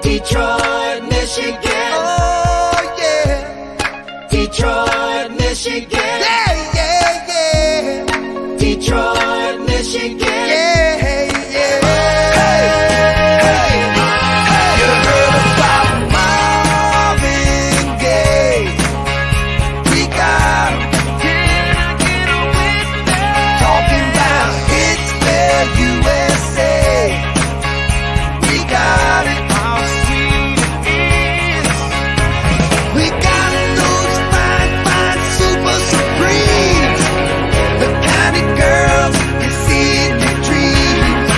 Detroit, Michigan. Oh, yeah. Detroit, Michigan. Yeah, yeah, yeah. Detroit, Michigan. Yeah, yeah. Hey, you heard about Marvin Gaye? We got him. Talking about Hitsville, USA. We got it. We got those fine, fine super supremes. The kind of girls you see in your dreams.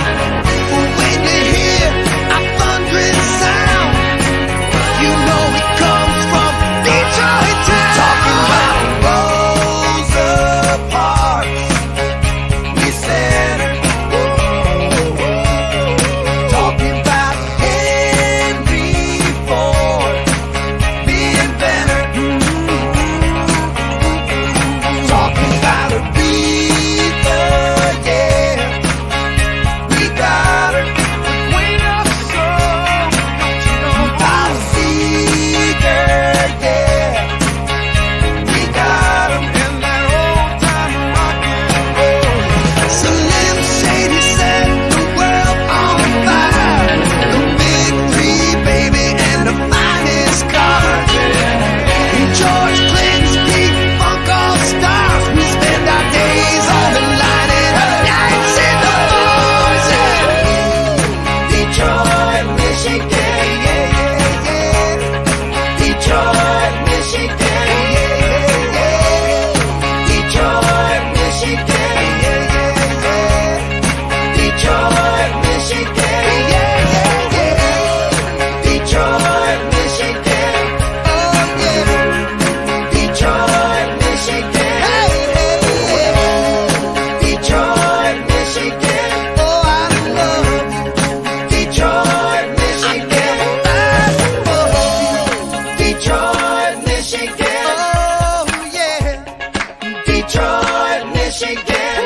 But when you hear a thundering sound, you know it comes from Detroit town. Talking about Rosa Parks, we said her. Talking about Henry Ford, the inventor. Talking about Aretha, yeah. We got her. Queen of soul, don't you know? Bob Seger, yeah. We got him. In that old time rock and roll. Slim Shady set the world on fire. The big three, baby, and the finest cars. And George Clinton's peak funk all stars. We spend our days on the line and our nights in the bars. Detroit, Michigan. Yeah, yeah, yeah. Detroit, Michigan. Yeah, yeah, Detroit, Michigan. Detroit, Michigan. Detroit, Michigan. Oh, yeah. Detroit, Michigan. Detroit, Michigan. Oh, I love Detroit, Michigan. Detroit, Michigan. Oh, yeah. Detroit, Michigan.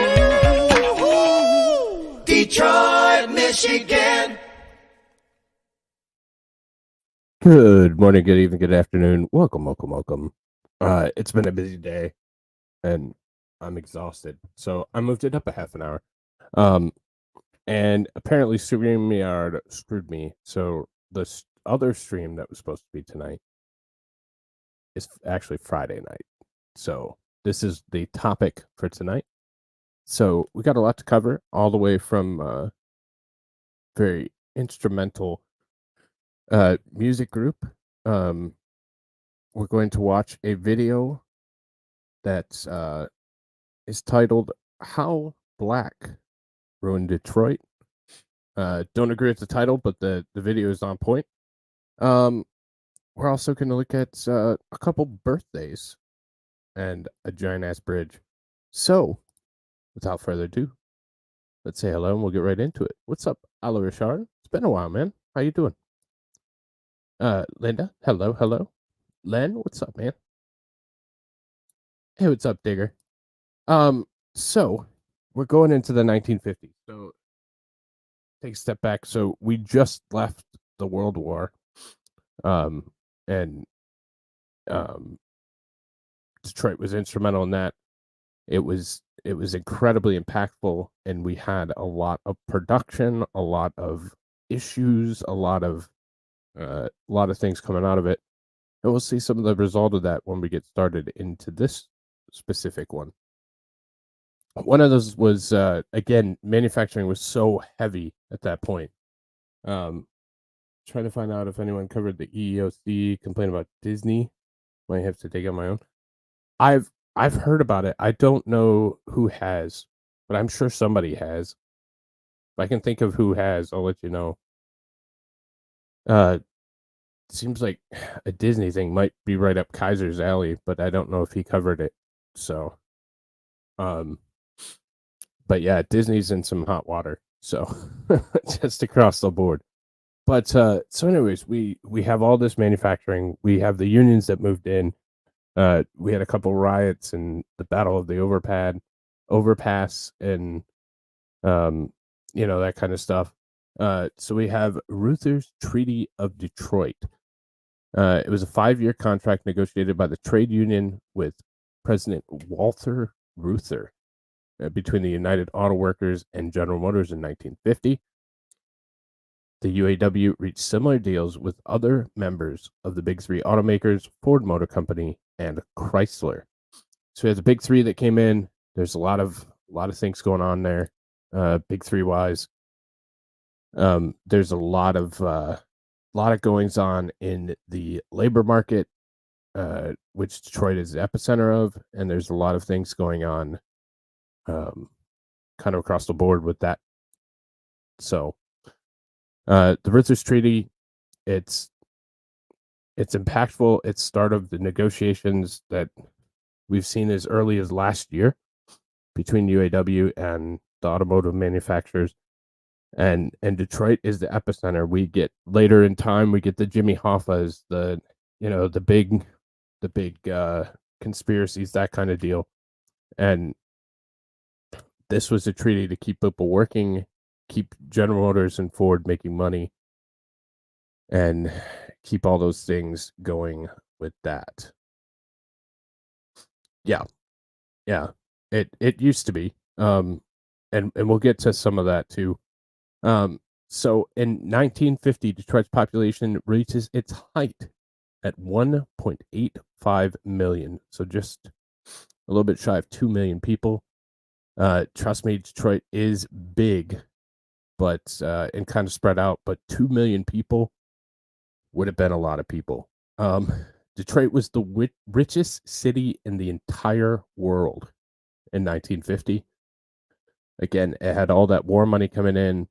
Detroit, Michigan. Good morning, good evening, good afternoon. Welcome. It's been a busy day and I'm exhausted. So I moved it up a half an hour. And apparently StreamYard screwed me. So the other stream that was supposed to be tonight is actually Friday night. So this is the topic for tonight. So we got a lot to cover, all the way from very instrumental music group. We're going to watch a video that is titled "How Black Ruined Detroit." Don't agree with the title, but the video is on point. We're also going to look at a couple birthdays and a giant ass bridge. So, without further ado, let's say hello and we'll get right into it. What's up, Ala Richard? It's been a while, man. How you doing? Linda, hello. Len, what's up, man? Hey, what's up, Digger? So we're going into the 1950s. So take a step back. So we just left the World War, and Detroit was instrumental in that. It was incredibly impactful, and we had a lot of production, a lot of issues, a lot of things coming out of it. And we'll see some of the result of that when we get started into this specific one. One of those was, again, manufacturing was so heavy at that point. Trying to find out if anyone covered the EEOC complaint about Disney. Might have to dig on my own. I've heard about it. I don't know who has, but I'm sure somebody has. If I can think of who has, I'll let you know. Seems like a Disney thing might be right up Kaiser's alley, but I don't know if he covered it. So, but yeah, Disney's in some hot water. So just across the board. But so anyways, we have all this manufacturing. We have the unions that moved in. We had a couple riots and the Battle of the Overpass and that kind of stuff. So we have Reuther's Treaty of Detroit. It was a 5-year contract negotiated by the trade union with President Walter Reuther between the United Auto Workers and General Motors in 1950. The UAW reached similar deals with other members of the Big Three automakers, Ford Motor Company, and Chrysler. So we had the Big Three that came in. There's a lot of things going on there, Big Three wise. There's a lot of goings on in the labor market, which Detroit is the epicenter of, and there's a lot of things going on, kind of across the board with that. So, the Reuther's Treaty, it's impactful. It's start of the negotiations that we've seen as early as last year between UAW and the automotive manufacturers. And Detroit is the epicenter. We get later in time, we get the Jimmy Hoffas, the big conspiracies, that kind of deal. And this was a treaty to keep people working, keep General Motors and Ford making money, and keep all those things going with that. Yeah. It used to be. And we'll get to some of that too. So in 1950, Detroit's population reaches its height at 1.85 million. So just a little bit shy of 2 million people. Trust me, Detroit is big, but and kind of spread out. But 2 million people would have been a lot of people. Detroit was the richest city in the entire world in 1950. Again, it had all that war money coming in.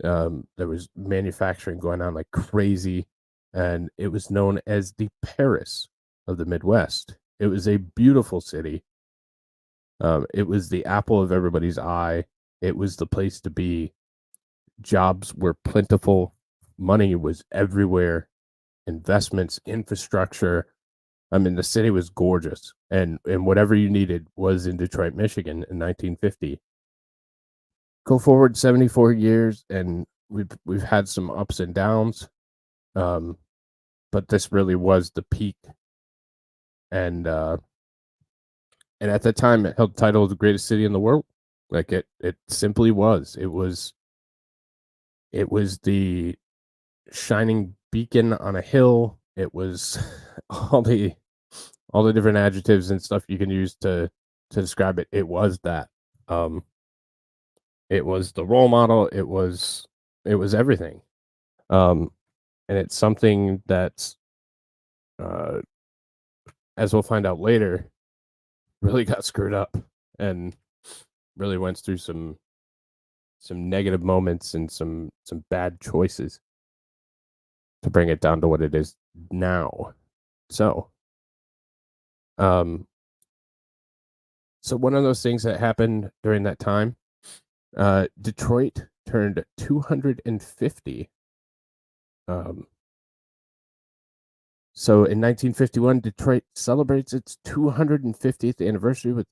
There was manufacturing going on like crazy, and it was known as the Paris of the Midwest. It was a beautiful city. It was the apple of everybody's eye. It was the place to be. Jobs were plentiful. Money was everywhere. Investments, infrastructure. I mean, the city was gorgeous, and whatever you needed was in Detroit, Michigan in 1950. Go forward 74 years, and we've had some ups and downs, but this really was the peak. And at that time, it held the title of the greatest city in the world. Like it simply was. It was the shining beacon on a hill. It was all the different adjectives and stuff you can use to describe it. It was that. It was the role model. It was everything. And it's something that's, as we'll find out later, really got screwed up and really went through some negative moments and some bad choices to bring it down to what it is now. So, so one of those things that happened during that time, Detroit turned 250. So in 1951, Detroit celebrates its 250th anniversary with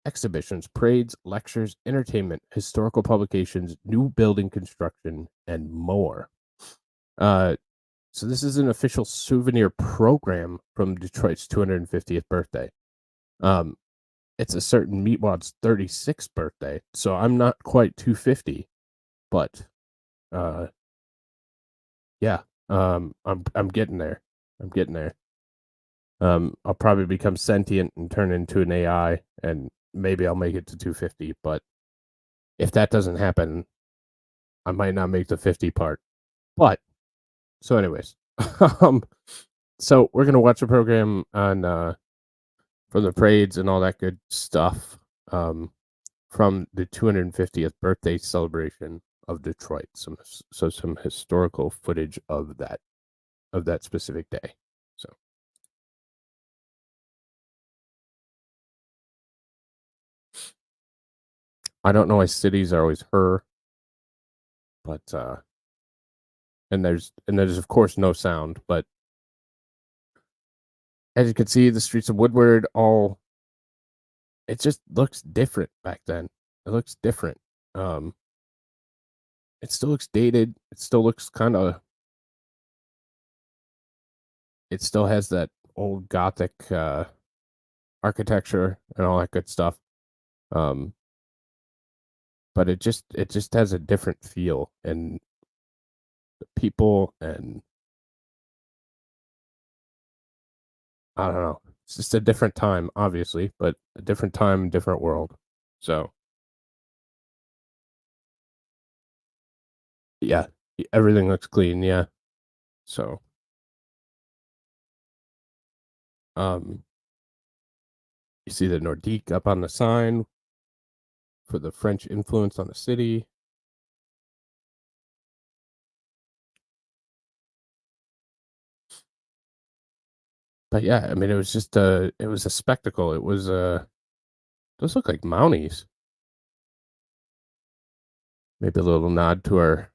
exhibitions, parades, lectures, entertainment, historical publications, new building construction, and more. So this is an official souvenir program from Detroit's 250th birthday. It's a certain Meatwad's 36th birthday, so I'm not quite 250, but yeah, I'm getting there. I'm getting there. I'll probably become sentient and turn into an AI, and maybe I'll make it to 250. But if that doesn't happen, I might not make the 50 part. But so, anyways, so we're gonna watch a program on from the parades and all that good stuff from the 250th birthday celebration of Detroit. Some historical footage of that specific day. So I don't know why cities are always her, but and there's of course no sound, but as you can see, the streets of Woodward it just looks different back then. It looks different. it still looks dated. It still looks kind of. It still has that old Gothic architecture and all that good stuff. Um, but it just has a different feel, and the people, and I don't know. It's just a different time, obviously, but a different time, different world. So yeah, everything looks clean. Yeah. So um, you see the Nordique up on the sign for the French influence on the city. But yeah, I mean, it was a spectacle. It was those look like Mounties. Maybe a little nod to our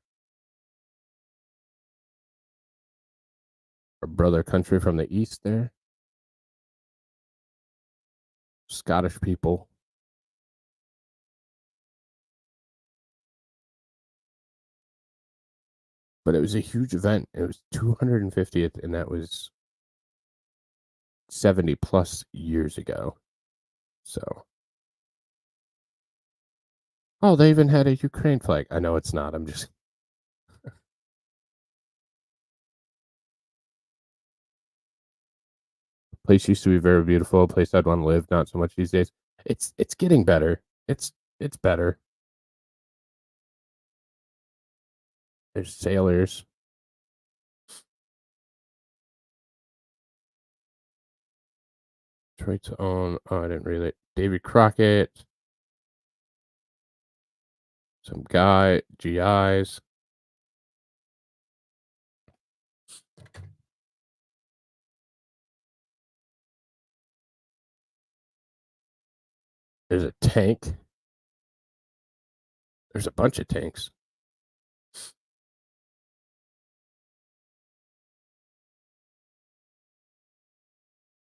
brother country from the east there. Scottish people. But it was a huge event. It was 250th, and that was 70 plus years ago. So, oh, they even had a Ukraine flag. I know it's not. I'm just. Place used to be very beautiful. A place I'd want to live. Not so much these days. It's getting better. It's better. There's sailors. Detroit's own. Oh, I didn't read it. David Crockett. Some guy. GIs. There's a tank. There's a bunch of tanks.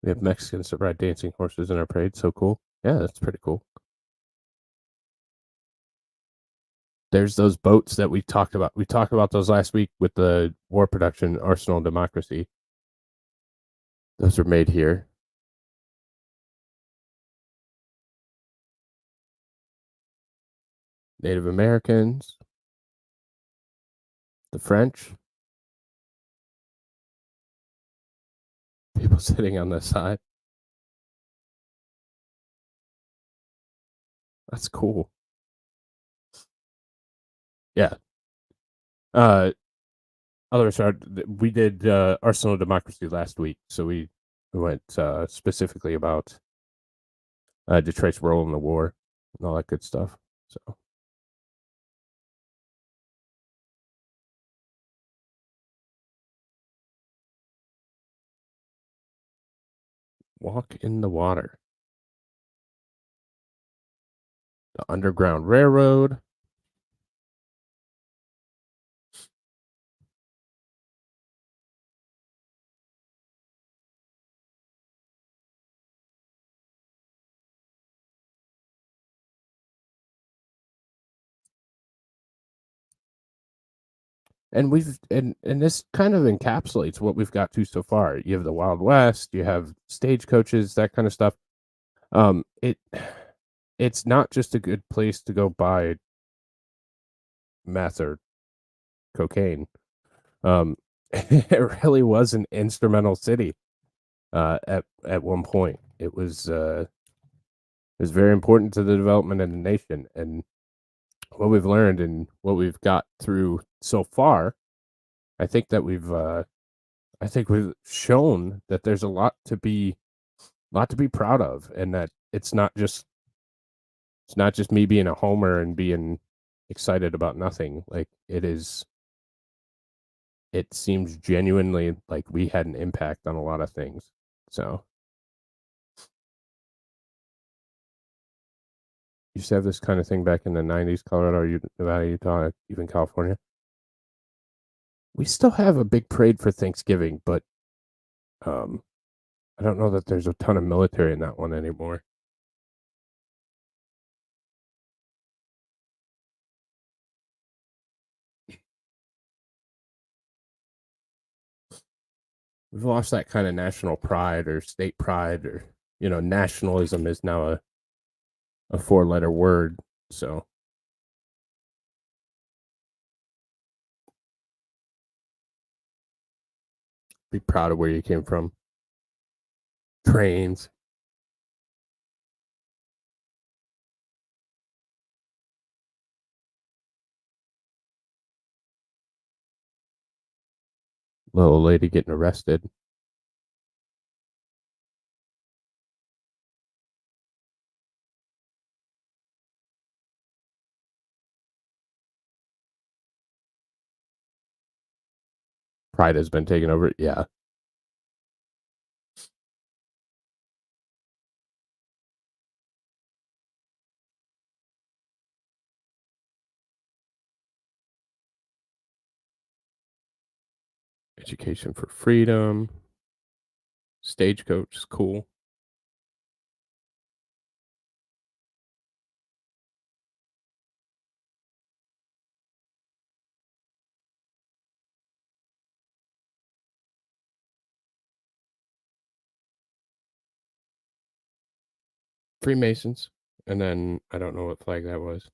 We have Mexicans that ride dancing horses in our parade. So cool. Yeah, that's pretty cool. There's those boats that we talked about. We talked about those last week with the war production, Arsenal Democracy. Those are made here. Native Americans, the French, people sitting on the side. That's cool. Yeah. Other side, we did Arsenal Democracy last week, so we went specifically about Detroit's role in the war and all that good stuff. So walk in the water, the Underground Railroad. And this kind of encapsulates what we've got to so far. You have the Wild West, you have stagecoaches, that kind of stuff. It's not just a good place to go buy meth or cocaine. It really was an instrumental city. At one point, it was very important to the development of the nation, and what we've learned and what we've got through so far, I think we've shown that there's a lot to be proud of, and that it's not just me being a homer and being excited about nothing. Like, it seems genuinely like we had an impact on a lot of things. So used to have this kind of thing back in the 90s, Colorado, Nevada, Utah, even California. We still have a big parade for Thanksgiving, but I don't know that there's a ton of military in that one anymore. we've lost that kind of national pride or state pride, or nationalism is now a 4-letter word. So be proud of where you came from. Trains. Little lady getting arrested. Pride has been taken over. Yeah. Education for freedom. Stagecoach is cool. Freemasons. And then I don't know what flag that was.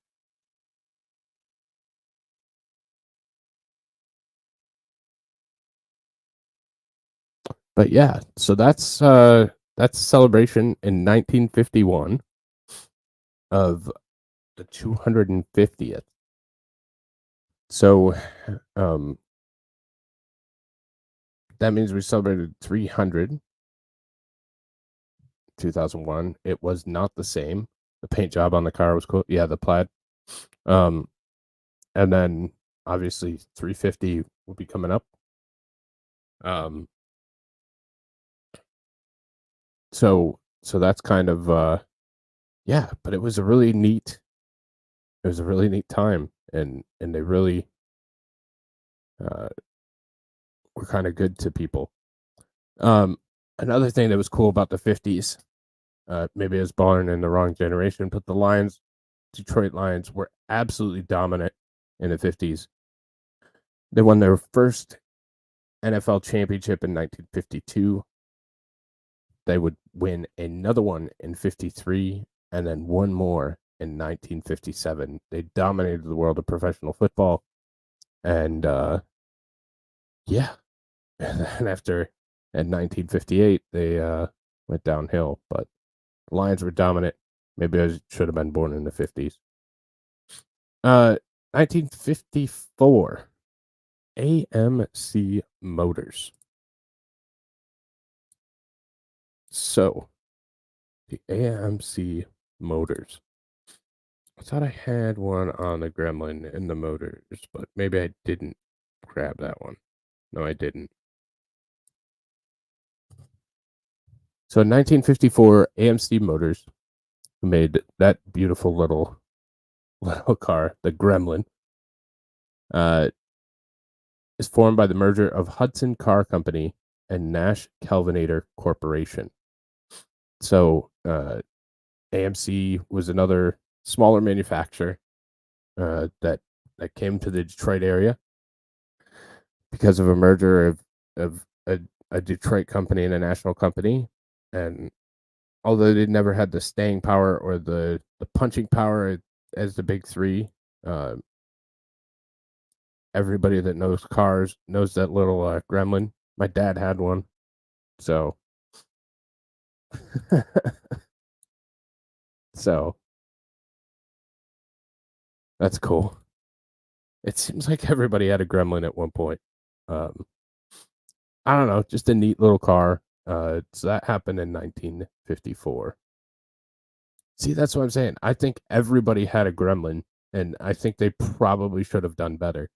But yeah, so that's a celebration in 1951 of the 250th. So that means we celebrated 300. 2001. It was not the same. The paint job on the car was cool. Yeah, the plaid. And then obviously 350 will be coming up. So that's kind of yeah, but it was a really neat time, and they really were kind of good to people. Another thing that was cool about the 50s, maybe I was born in the wrong generation, but the Lions, Detroit Lions, were absolutely dominant in the 50s. They won their first NFL championship in 1952. They would win another one in 53 and then one more in 1957. They dominated the world of professional football. And yeah. And then after in 1958, they went downhill. But the Lions were dominant. Maybe I should have been born in the 50s. 1954. AMC Motors. So, the AMC Motors. I thought I had one on the Gremlin in the Motors, but maybe I didn't grab that one. No, I didn't. So in 1954, AMC Motors made that beautiful little car, the Gremlin. Is formed by the merger of Hudson Car Company and Nash Kelvinator Corporation. So AMC was another smaller manufacturer that came to the Detroit area because of a merger of a Detroit company and a national company. And although they never had the staying power or the punching power as the big three, everybody that knows cars knows that little Gremlin. My dad had one, so so that's cool. It seems like everybody had a Gremlin at one point. I don't know, just a neat little car. So that happened in 1954. See, that's what I'm saying. I think everybody had a Gremlin, and I think they probably should have done better.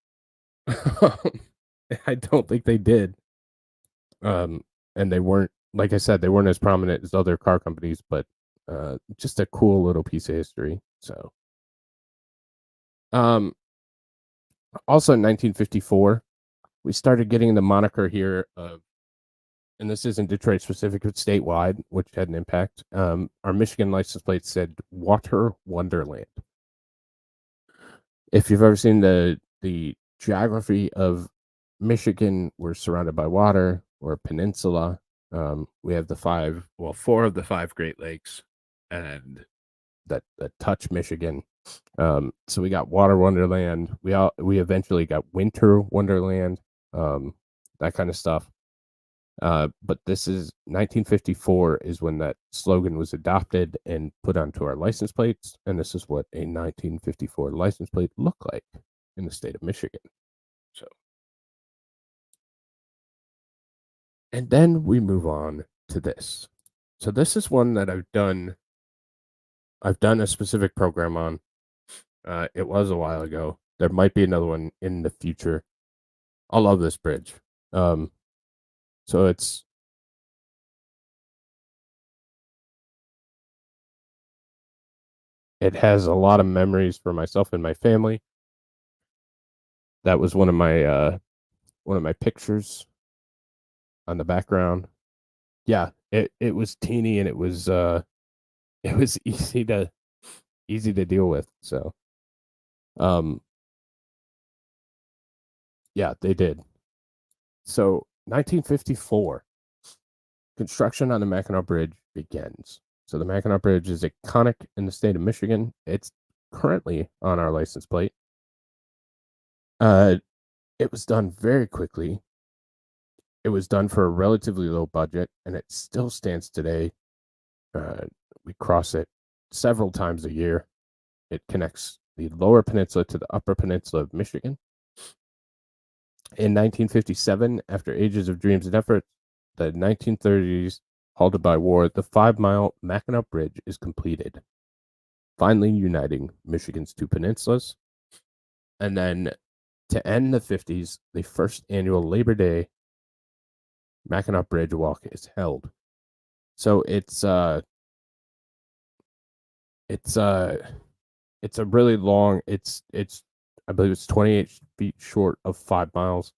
I don't think they did. And they weren't, like I said, they weren't as prominent as other car companies, but just a cool little piece of history. So, also in 1954, we started getting the moniker here of, and this isn't Detroit specific, but statewide, which had an impact. Our Michigan license plate said Water Wonderland. If you've ever seen the geography of Michigan, we're surrounded by water. or peninsula. We have four of the five Great Lakes, and that touch Michigan. So we got Water Wonderland. We eventually got Winter Wonderland. That kind of stuff. But this is 1954 is when that slogan was adopted and put onto our license plates, and this is what a 1954 license plate looked like in the state of Michigan. So, and then we move on to this. So this is one that I've done a specific program on. It was a while ago. There might be another one in the future. I love this bridge. So it has a lot of memories for myself and my family. That was one of my pictures on the background. Yeah, it was teeny and it was easy to deal with. So, yeah, they did. So 1954, construction on the Mackinac Bridge begins. So the Mackinac Bridge is iconic in the state of Michigan. It's currently on our license plate. It was done very quickly. It was done for a relatively low budget, and it still stands today. We cross it several times a year. It connects the lower peninsula to the upper peninsula of Michigan. In 1957, after ages of dreams and efforts, the 1930s halted by war, the 5-mile Mackinac Bridge is completed, finally uniting Michigan's two peninsulas. And then to end the 50s, the first annual Labor Day Mackinac Bridge Walk is held. So it's a really long. It's I believe it's 28 feet short of 5 miles.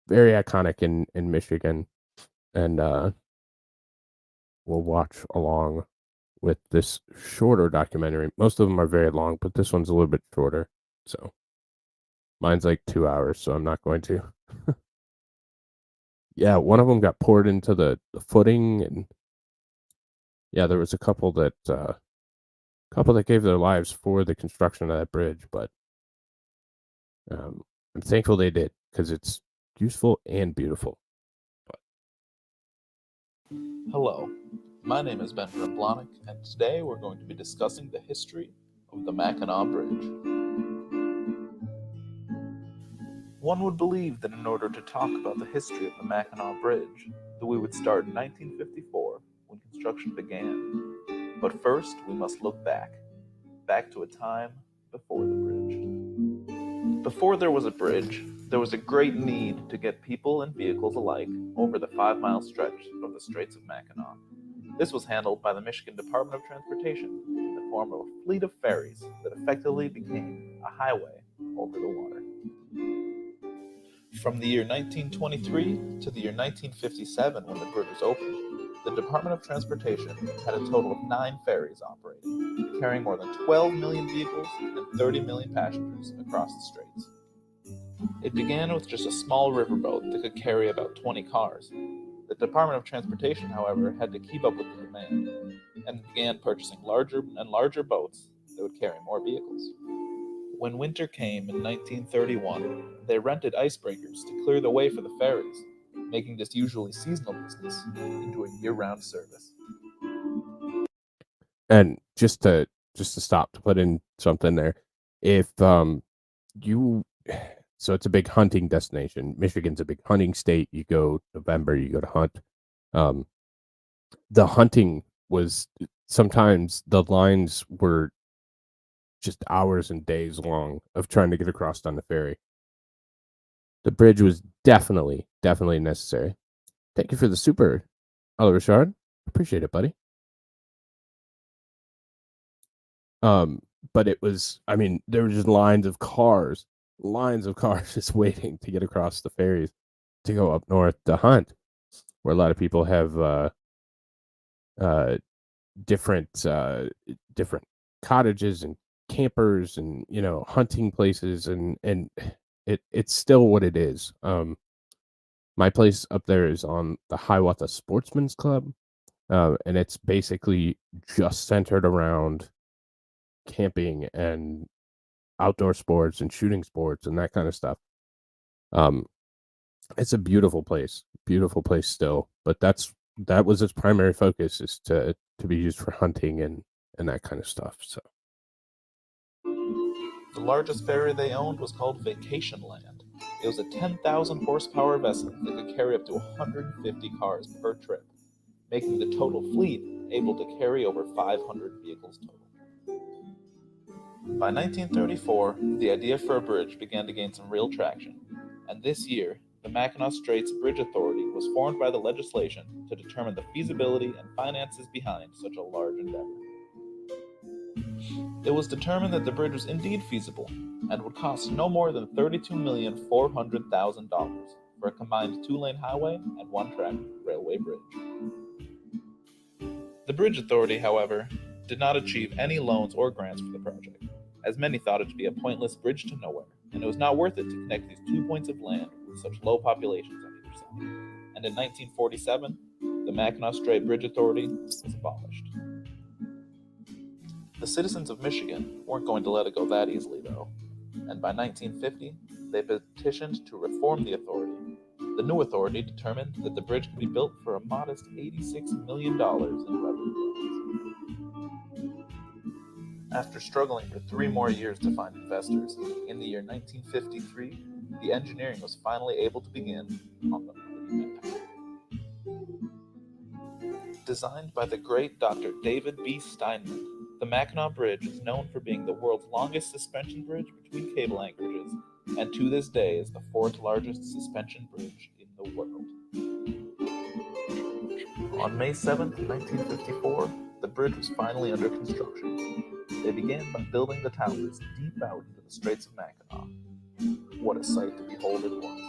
Very iconic in Michigan, and we'll watch along with this shorter documentary. Most of them are very long, but this one's a little bit shorter. So mine's like 2 hours, so I'm not going to. Yeah, one of them got poured into the footing, and yeah, there was a couple that gave their lives for the construction of that bridge, but I'm thankful they did because it's useful and beautiful. Hello, my name is Benjamin Blahnik, and today we're going to be discussing the history of the Mackinac Bridge. One would believe that in order to talk about the history of the Mackinac Bridge, that we would start in 1954, when construction began. But first, we must look back to a time before the bridge. Before there was a bridge, there was a great need to get people and vehicles alike over the 5-mile stretch of the Straits of Mackinac. This was handled by the Michigan Department of Transportation in the form of a fleet of ferries that effectively became a highway over the water. From the year 1923 to the year 1957, when the bridge was opened, the Department of Transportation had a total of 9 ferries operating, carrying more than 12 million vehicles and 30 million passengers across the straits. It began with just a small riverboat that could carry about 20 cars. The Department of Transportation, however, had to keep up with the demand and began purchasing larger and larger boats that would carry more vehicles. When winter came in 1931, they rented icebreakers to clear the way for the ferries, making this usually seasonal business into a year-round service. And just to stop to put in something there, if so it's a big hunting destination. Michigan's a big hunting state. You go November, you go to hunt. The hunting was sometimes the lines were just hours and days long of trying to get across on the ferry. The bridge was definitely necessary. Thank you for the super, Al Richard. Appreciate it, buddy. But it was, I mean, there were just lines of cars just waiting to get across the ferries to go up north to hunt, where a lot of people have different cottages and campers and hunting places, and it's still what it is. My place up there is on the Hiawatha Sportsman's Club, and it's basically just centered around camping and outdoor sports and shooting sports and that kind of stuff. It's a beautiful place still, but that was its primary focus, is to be used for hunting and that kind of stuff. So The largest ferry they owned was called Vacation Land. It was a 10,000 horsepower vessel that could carry up to 150 cars per trip, making the total fleet able to carry over 500 vehicles total. By 1934, the idea for a bridge began to gain some real traction, and this year, the Mackinac Straits Bridge Authority was formed by the legislation to determine the feasibility and finances behind such a large endeavor. It was determined that the bridge was indeed feasible and would cost no more than $32,400,000 for a combined 2-lane highway and 1-track railway bridge. The Bridge Authority, however, did not achieve any loans or grants for the project, as many thought it to be a pointless bridge to nowhere, and it was not worth it to connect these 2 points of land with such low populations on either side. And in 1947, the Mackinac Strait Bridge Authority was abolished. The citizens of Michigan weren't going to let it go that easily, though, and by 1950, they petitioned to reform the authority. The new authority determined that the bridge could be built for a modest $86 million in revenue loans. After struggling for 3 more years to find investors, in the year 1953, the engineering was finally able to begin on the Hennepin. Designed by the great Dr. David B. Steinman, the Mackinac Bridge is known for being the world's longest suspension bridge between cable anchorages, and to this day is the 4th largest suspension bridge in the world. On May 7, 1954, the bridge was finally under construction. They began by building the towers deep out into the Straits of Mackinac. What a sight to behold it was.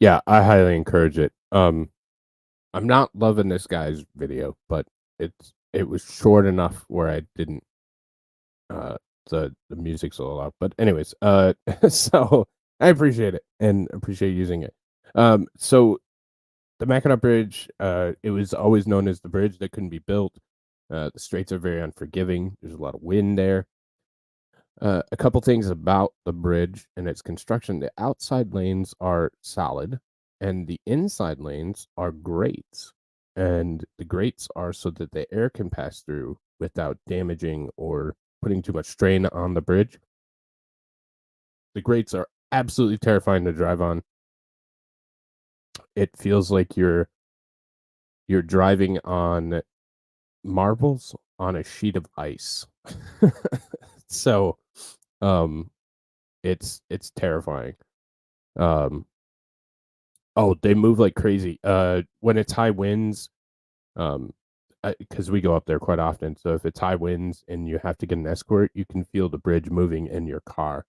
yeah, I highly encourage it. I'm not loving this guy's video, but it was short enough where I didn't the music's a little loud. But anyways, so I appreciate it and appreciate using it. So the Mackinac Bridge, it was always known as the bridge that couldn't be built. The straits are very unforgiving. There's a lot of wind there. A couple things about the bridge and its construction: the outside lanes are solid, and the inside lanes are grates. And the grates are so that the air can pass through without damaging or putting too much strain on the bridge. The grates are absolutely terrifying to drive on. It feels like you're driving on marbles on a sheet of ice. So it's terrifying. Oh, they move like crazy. When it's high winds, because we go up there quite often, so if it's high winds and you have to get an escort, you can feel the bridge moving in your car.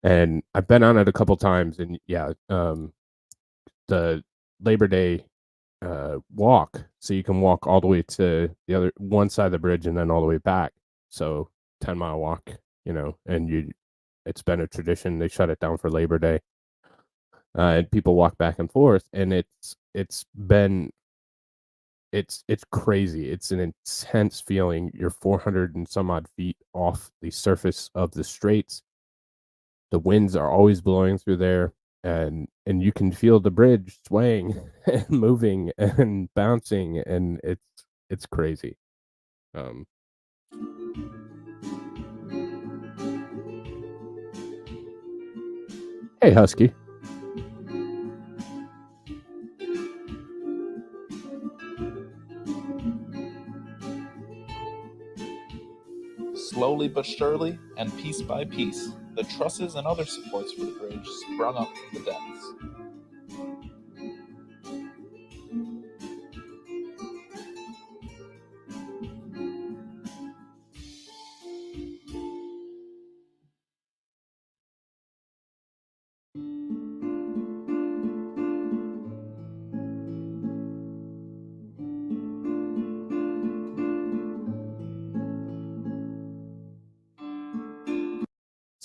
And I've been on it a couple times, and yeah, the Labor Day walk, so you can walk all the way to the other one side of the bridge and then all the way back. So 10-mile walk, and it's been a tradition. They shut it down for Labor Day, and people walk back and forth, and it's crazy. It's an intense feeling. You're 400 and some odd feet off the surface of the straits. The winds are always blowing through there, and you can feel the bridge swaying and moving and bouncing, and it's crazy. Hey, Husky. Slowly but surely, and piece by piece, the trusses and other supports for the bridge sprung up from the depths.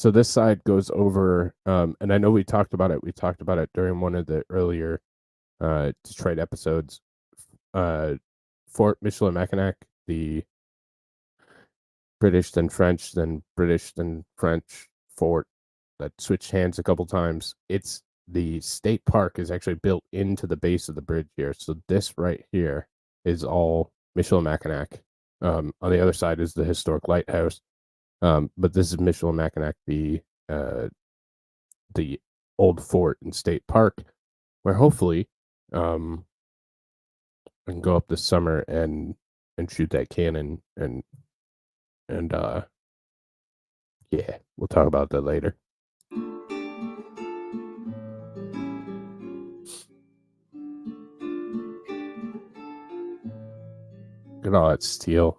So this side goes over, and I know we talked about it. We talked about it during one of the earlier Detroit episodes. Fort Michilimackinac, the British, then French, then British, then French fort that switched hands a couple times. It's the state park is actually built into the base of the bridge here. So this right here is all Michilimackinac. On the other side is the historic lighthouse. But this is Michilimackinac, the old fort and state park, where hopefully I can go up this summer and shoot that cannon and yeah, we'll talk about that later. Look at all that steel.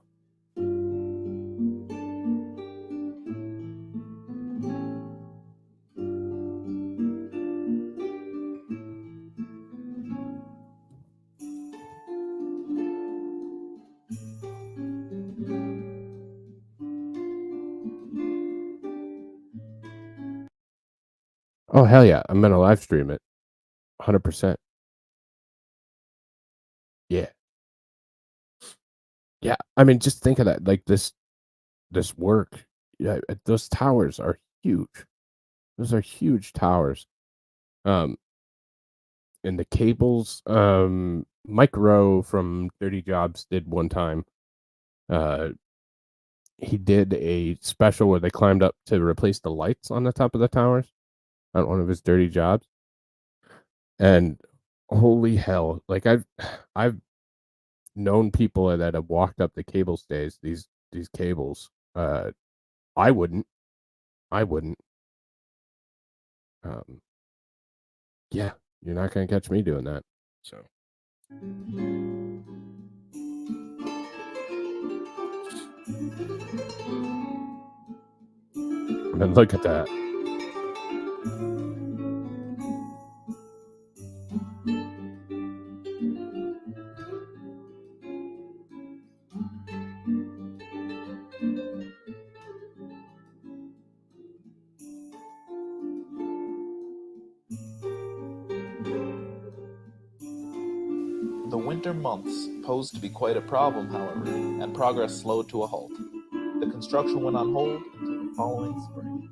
Oh hell yeah! I'm gonna live stream it, 100%. Yeah, yeah. I mean, just think of that. Like this work. Yeah, those towers are huge. Those are huge towers. And the cables. Mike Rowe from Dirty Jobs did one time. He did a special where they climbed up to replace the lights on the top of the towers on one of his dirty jobs. And holy hell, like I've known people that have walked up the cable stays, these cables. I wouldn't. Yeah, you're not gonna catch me doing that. So and look at that. The winter months posed to be quite a problem, however, and progress slowed to a halt. The construction went on hold until the following spring.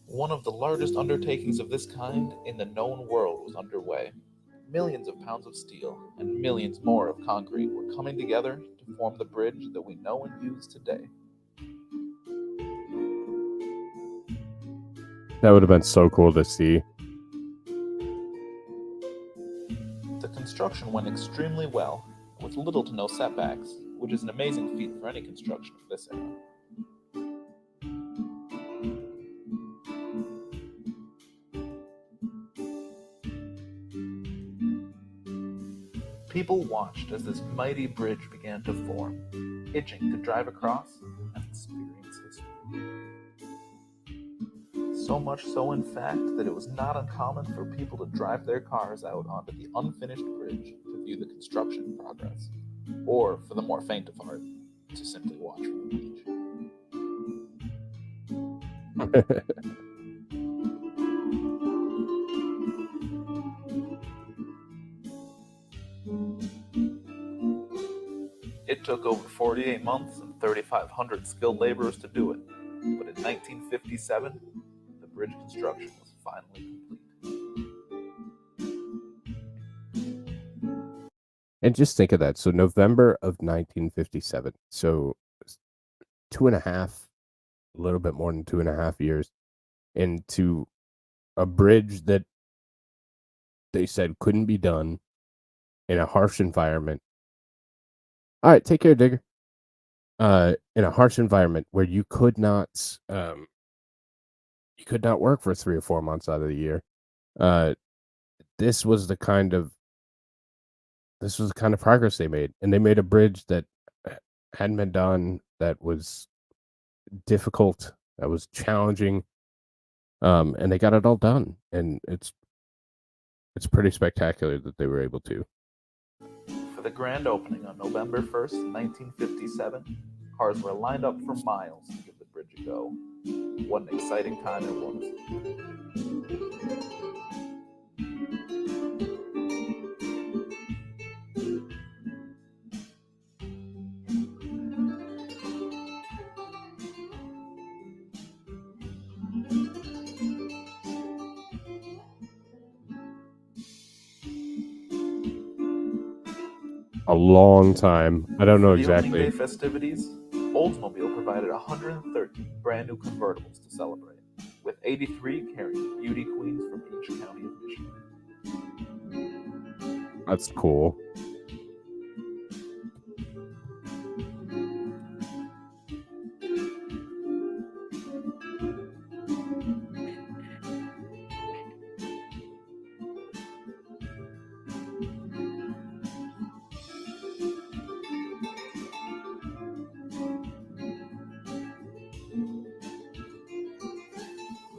One of the largest undertakings of this kind in the known world was underway. Millions of pounds of steel and millions more of concrete were coming together to form the bridge that we know and use today. That would have been so cool to see. The construction went extremely well, with little to no setbacks, which is an amazing feat for any construction of this era. People watched as this mighty bridge began to form, itching to drive across and experience history. So much so, in fact, that it was not uncommon for people to drive their cars out onto the unfinished bridge to view the construction progress, or, for the more faint of heart, to simply watch from the beach. It took over 48 months and 3,500 skilled laborers to do it, but in 1957, the bridge construction was finally complete. And just think of that. So November of 1957. So 2.5, a little bit more than 2.5 years into a bridge that they said couldn't be done in a harsh environment. All right, take care, Digger. In a harsh environment where you could not work for 3 or 4 months out of the year. This was the kind of progress they made, and they made a bridge that hadn't been done, that was difficult, that was challenging, and they got it all done, and it's pretty spectacular that they were able to. For For the grand opening on November 1st, 1957, cars were lined up for miles to give the bridge a go. What an exciting time it was. A long time. I don't know For the opening exactly. day festivities, Oldsmobile provided 130 brand new convertibles to celebrate, with 83 carrying beauty queens from each county of Michigan. That's cool.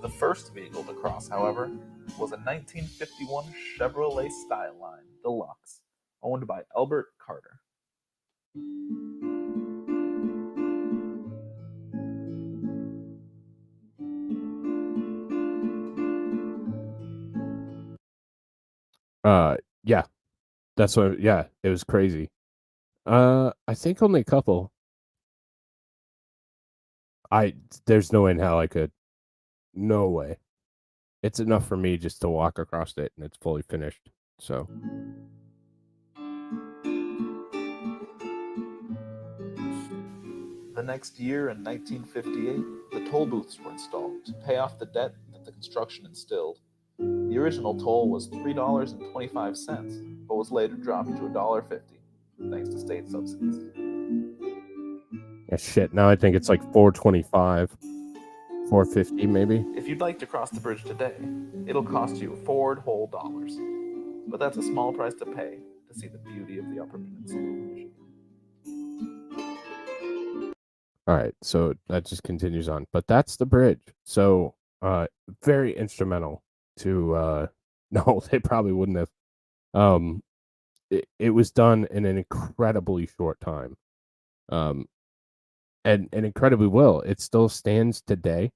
The first vehicle to cross, however, was a 1951 Chevrolet Styline Deluxe, owned by Albert Carter. Yeah. That's what yeah, it was crazy. I think only a couple. There's no way in hell I could. No way. It's enough for me just to walk across it and it's fully finished. So The next year, in 1958, the toll booths were installed to pay off the debt that the construction instilled. The original toll was $3.25, but was later dropped to $1.50, thanks to state subsidies. yeah, shit. Now I think it's like $4.25, $4.50 maybe. If you'd like to cross the bridge today, it'll cost you $4 whole dollars. But that's a small price to pay to see the beauty of the Upper Peninsula of Michigan. All right, so that just continues on. But that's the bridge. So very instrumental to no, they probably wouldn't have. It was done in an incredibly short time. And incredibly well. It still stands today.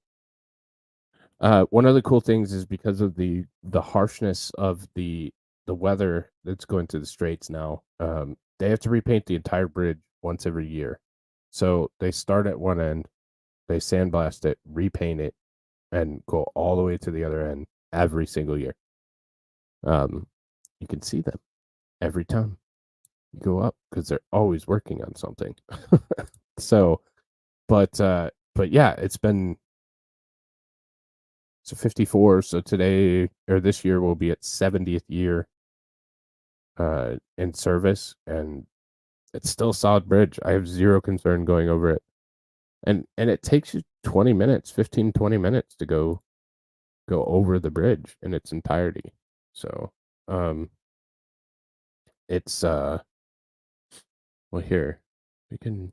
One of the cool things is because of the harshness of the weather that's going to the straits now, they have to repaint the entire bridge once every year. So they start at one end, they sandblast it, repaint it, and go all the way to the other end every single year. You can see them every time you go up because they're always working on something. So, but yeah, it's 54. So today or this year will be its 70th year in service, and it's still a solid bridge. I have zero concern going over it. And it takes you 20 minutes, 20 minutes to go over the bridge in its entirety. So, it's well, here we can,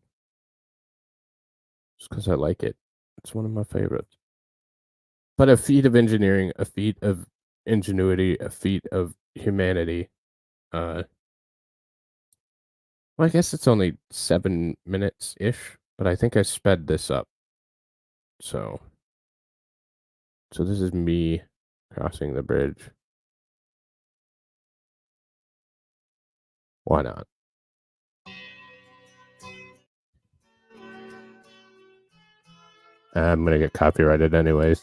just because I like it. It's one of my favorites. But a feat of engineering, a feat of ingenuity, a feat of humanity. Well, I guess it's only 7 minutes ish, but I think I sped this up. So this is me crossing the bridge. Why not? I'm gonna get copyrighted anyways.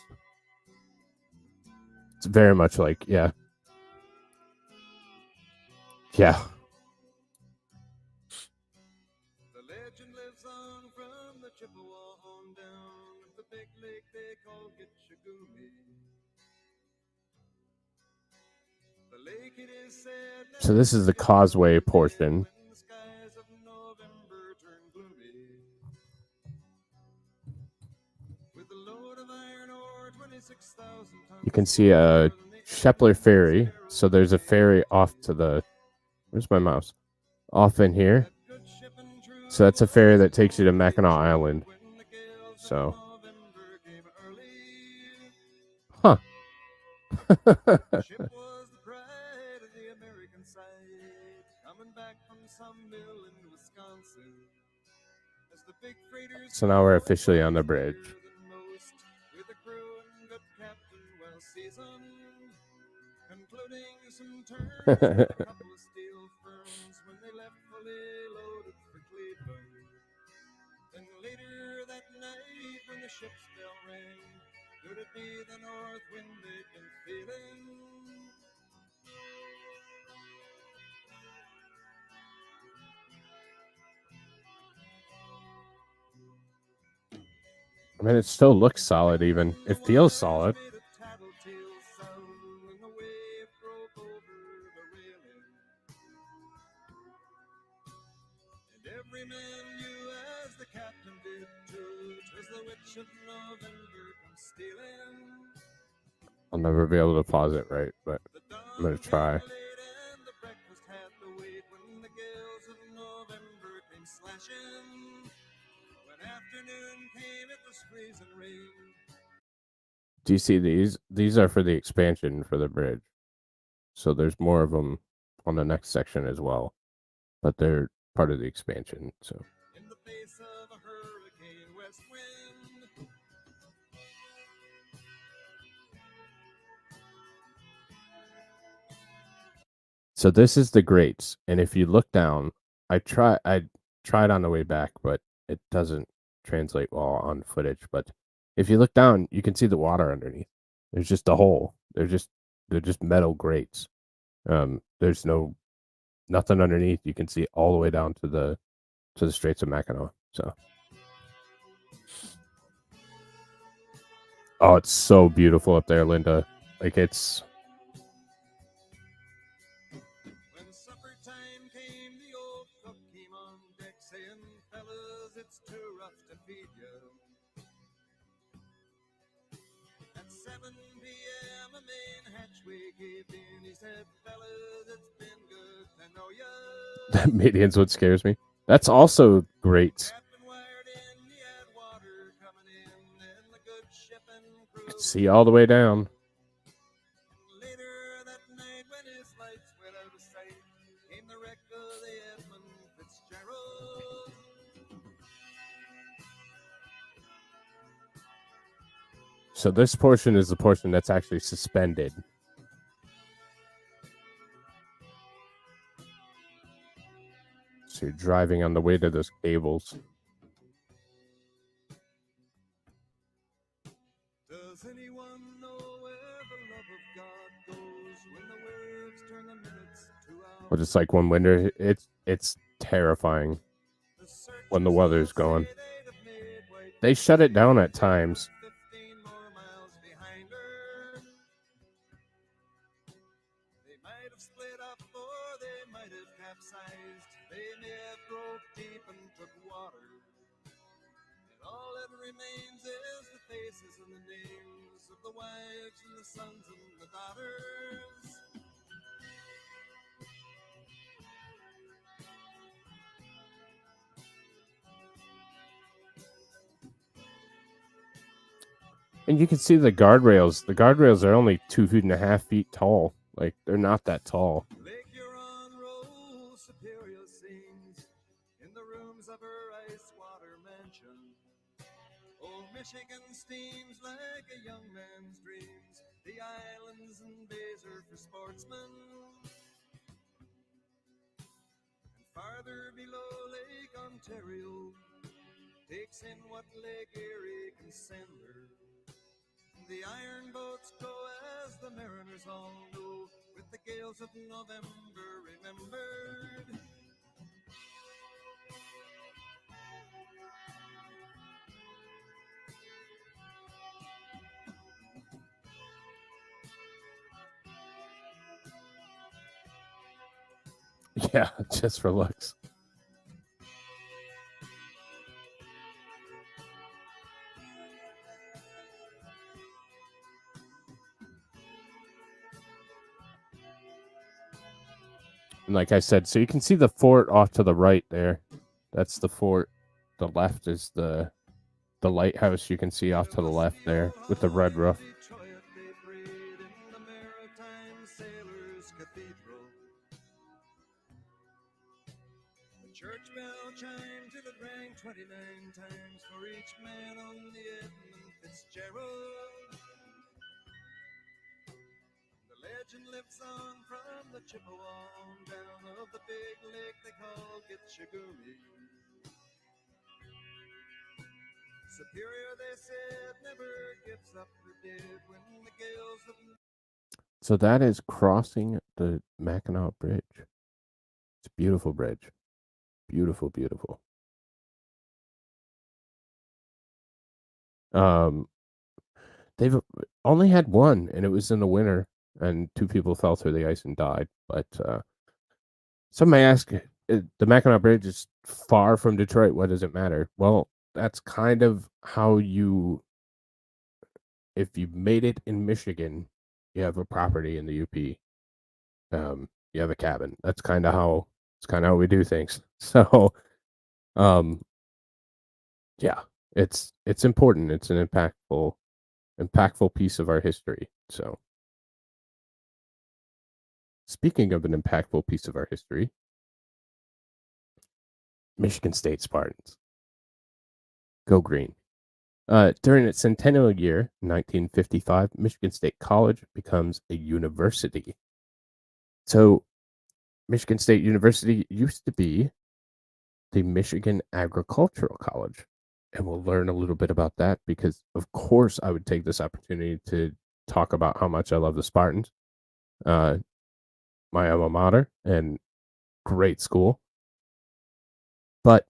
It's very much like, yeah. The legend lives on from the Chippewa on down the big lake they call Gitchagumi. The lake, it is said, So this is the causeway portion. when the skies of November turn gloomy. With a load of iron ore, 26,000 tons. You can see a Shepler ferry. So there's a ferry off to the, where's my mouse? Off in here. So that's a ferry that takes you to Mackinac Island. So, huh. Ship was the pride of the American side. coming back from some mill in Wisconsin. As the big freighters So now we're officially on the bridge. with a crew and good captain well seasoned, concluding some terms with a couple of steel firms when they left fully loaded for Cleveland. Then later that night when the ship's bell rang, could it be the north wind they'd been feeling? I mean, it still looks solid even. It feels solid. Every man knew as the captain did too, 'twas the witch of November come stealing. I'll never be able to pause it right, but I'm gonna try. And the breakfast had to wait when the gales of November came slashing. When afternoon came, it was freezing rain. Do you see these? These are for the expansion for the bridge. So there's more of them on the next section as well, but they're part of the expansion. So In the face of a hurricane west wind, so this is the grates, and if you look down, I tried on the way back, but it doesn't translate well on footage. But if you look down, you can see the water underneath. There's just a hole. They're just metal grates. There's nothing underneath. You can see all the way down to the Straits of Mackinac. So, oh, it's so beautiful up there, Linda. Like it's. when supper time came, the old cook came on deck saying, fellas, it's too rough to feed you. At 7 p.m. a main hatchway caved in. He said, fellas, it's been good to know ya. That median's what scares me. That's also great. Captain wired in, he had water coming in, and the good ship and crew. You can see all the way down. Later that night, when his lights went out of sight, came the wreck of the Edmund Fitzgerald. So this portion is the portion that's actually suspended. So you're driving on the way to those cables. Does anyone know where the love of God goes when the waves turn the minutes to hours? But it's like one winter, it's terrifying when the weather's going. They shut it down at times. 15 more miles behind her. They might have split up or they might have capsized. They may have broke deep and took water. And all that remains is the faces and the names of the wives and the sons and the daughters. And you can see the guardrails. The guardrails are only 2.5 feet tall. Like, they're not that tall. Lake Huron rolls superior scenes in the rooms of her ice water mansion. Old Michigan steams like a young man's dreams. The islands and bays are for sportsmen. And farther below Lake Ontario takes in what Lake Erie can send her. The iron boats go as the mariners all know, with the gales of November remembered. Yeah, just for looks. And like I said, so you can see the fort off to the right there. That's the fort. The left is the lighthouse you can see off to the left there with the red roof. Detroit, they prayed in the Maritime Sailors' Cathedral. Church bell chimed till it rang 29 times for each man on the Edmund Fitzgerald. The legend lives on from the Chippewa on down of the big lake they call Gitchagumi. Superior, they said, never gives up the dead when the gales of... So that is crossing the Mackinac Bridge. It's a beautiful bridge. Beautiful, beautiful. They've only had one, and it was in the winter, and 2 people fell through the ice and died. But some may ask, the Mackinac Bridge is far from Detroit. What does it matter? Well, that's kind of how if you made it in Michigan, you have a property in the UP. You have a cabin. That's kind of how we do things. So, yeah, it's important. It's an impactful piece of our history. So, speaking of an impactful piece of our history, Michigan State Spartans. Go Green. During its centennial year, 1955, Michigan State College becomes a university. So, Michigan State University used to be the Michigan Agricultural College. And we'll learn a little bit about that because, of course, I would take this opportunity to talk about how much I love the Spartans. My alma mater and great school. But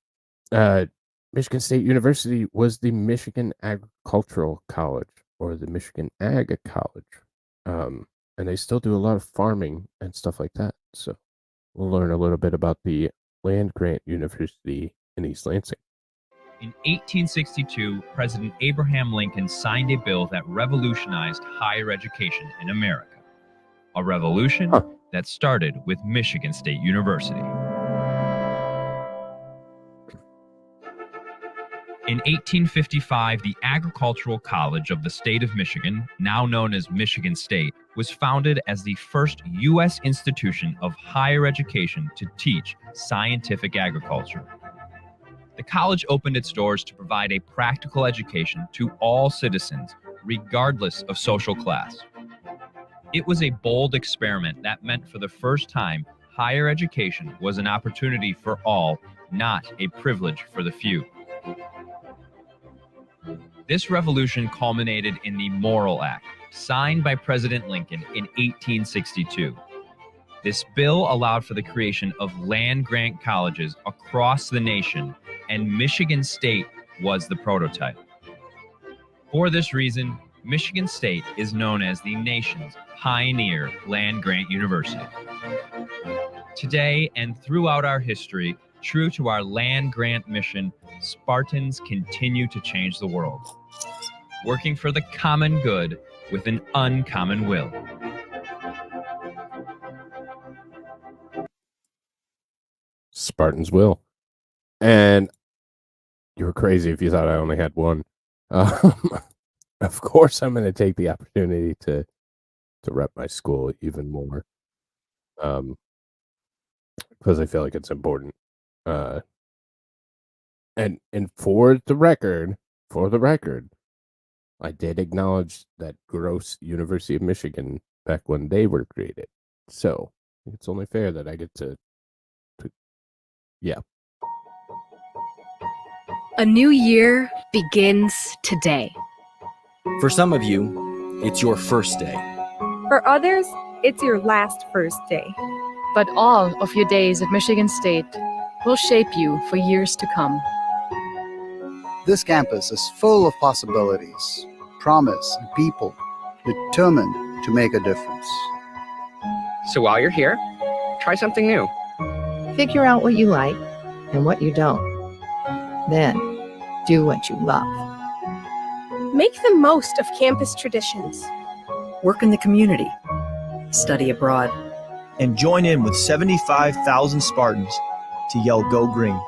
Michigan State University was the Michigan Agricultural College, or the Michigan Ag College. And they still do a lot of farming and stuff like that. So we'll learn a little bit about the land grant university in East Lansing. In 1862, President Abraham Lincoln signed a bill that revolutionized higher education in America. A revolution that started with Michigan State University. In 1855, the Agricultural College of the state of Michigan, now known as Michigan State, was founded as the first U.S. institution of higher education to teach scientific agriculture. The college opened its doors to provide a practical education to all citizens, regardless of social class. It was a bold experiment that meant for the first time, higher education was an opportunity for all, not a privilege for the few. This revolution culminated in the Morrill Act, signed by President Lincoln in 1862. This bill allowed for the creation of land-grant colleges across the nation, and Michigan State was the prototype. For this reason, Michigan State is known as the nation's pioneer land-grant university. Today and throughout our history, true to our land-grant mission, Spartans continue to change the world, working for the common good with an uncommon will. Spartans will. And you were crazy if you thought I only had one. Of course, I'm going to take the opportunity to rep my school even more, because I feel like it's important. And for the record, I did acknowledge that gross University of Michigan back when they were created. So it's only fair that I get to yeah. A new year begins today. For some of you, it's your first day. For others, it's your last first day. But all of your days at Michigan State will shape you for years to come. This campus is full of possibilities, promise, and people determined to make a difference. So while you're here, try something new. Figure out what you like and what you don't. Then, do what you love. Make the most of campus traditions. Work in the community. Study abroad. And join in with 75,000 Spartans to yell "Go Green."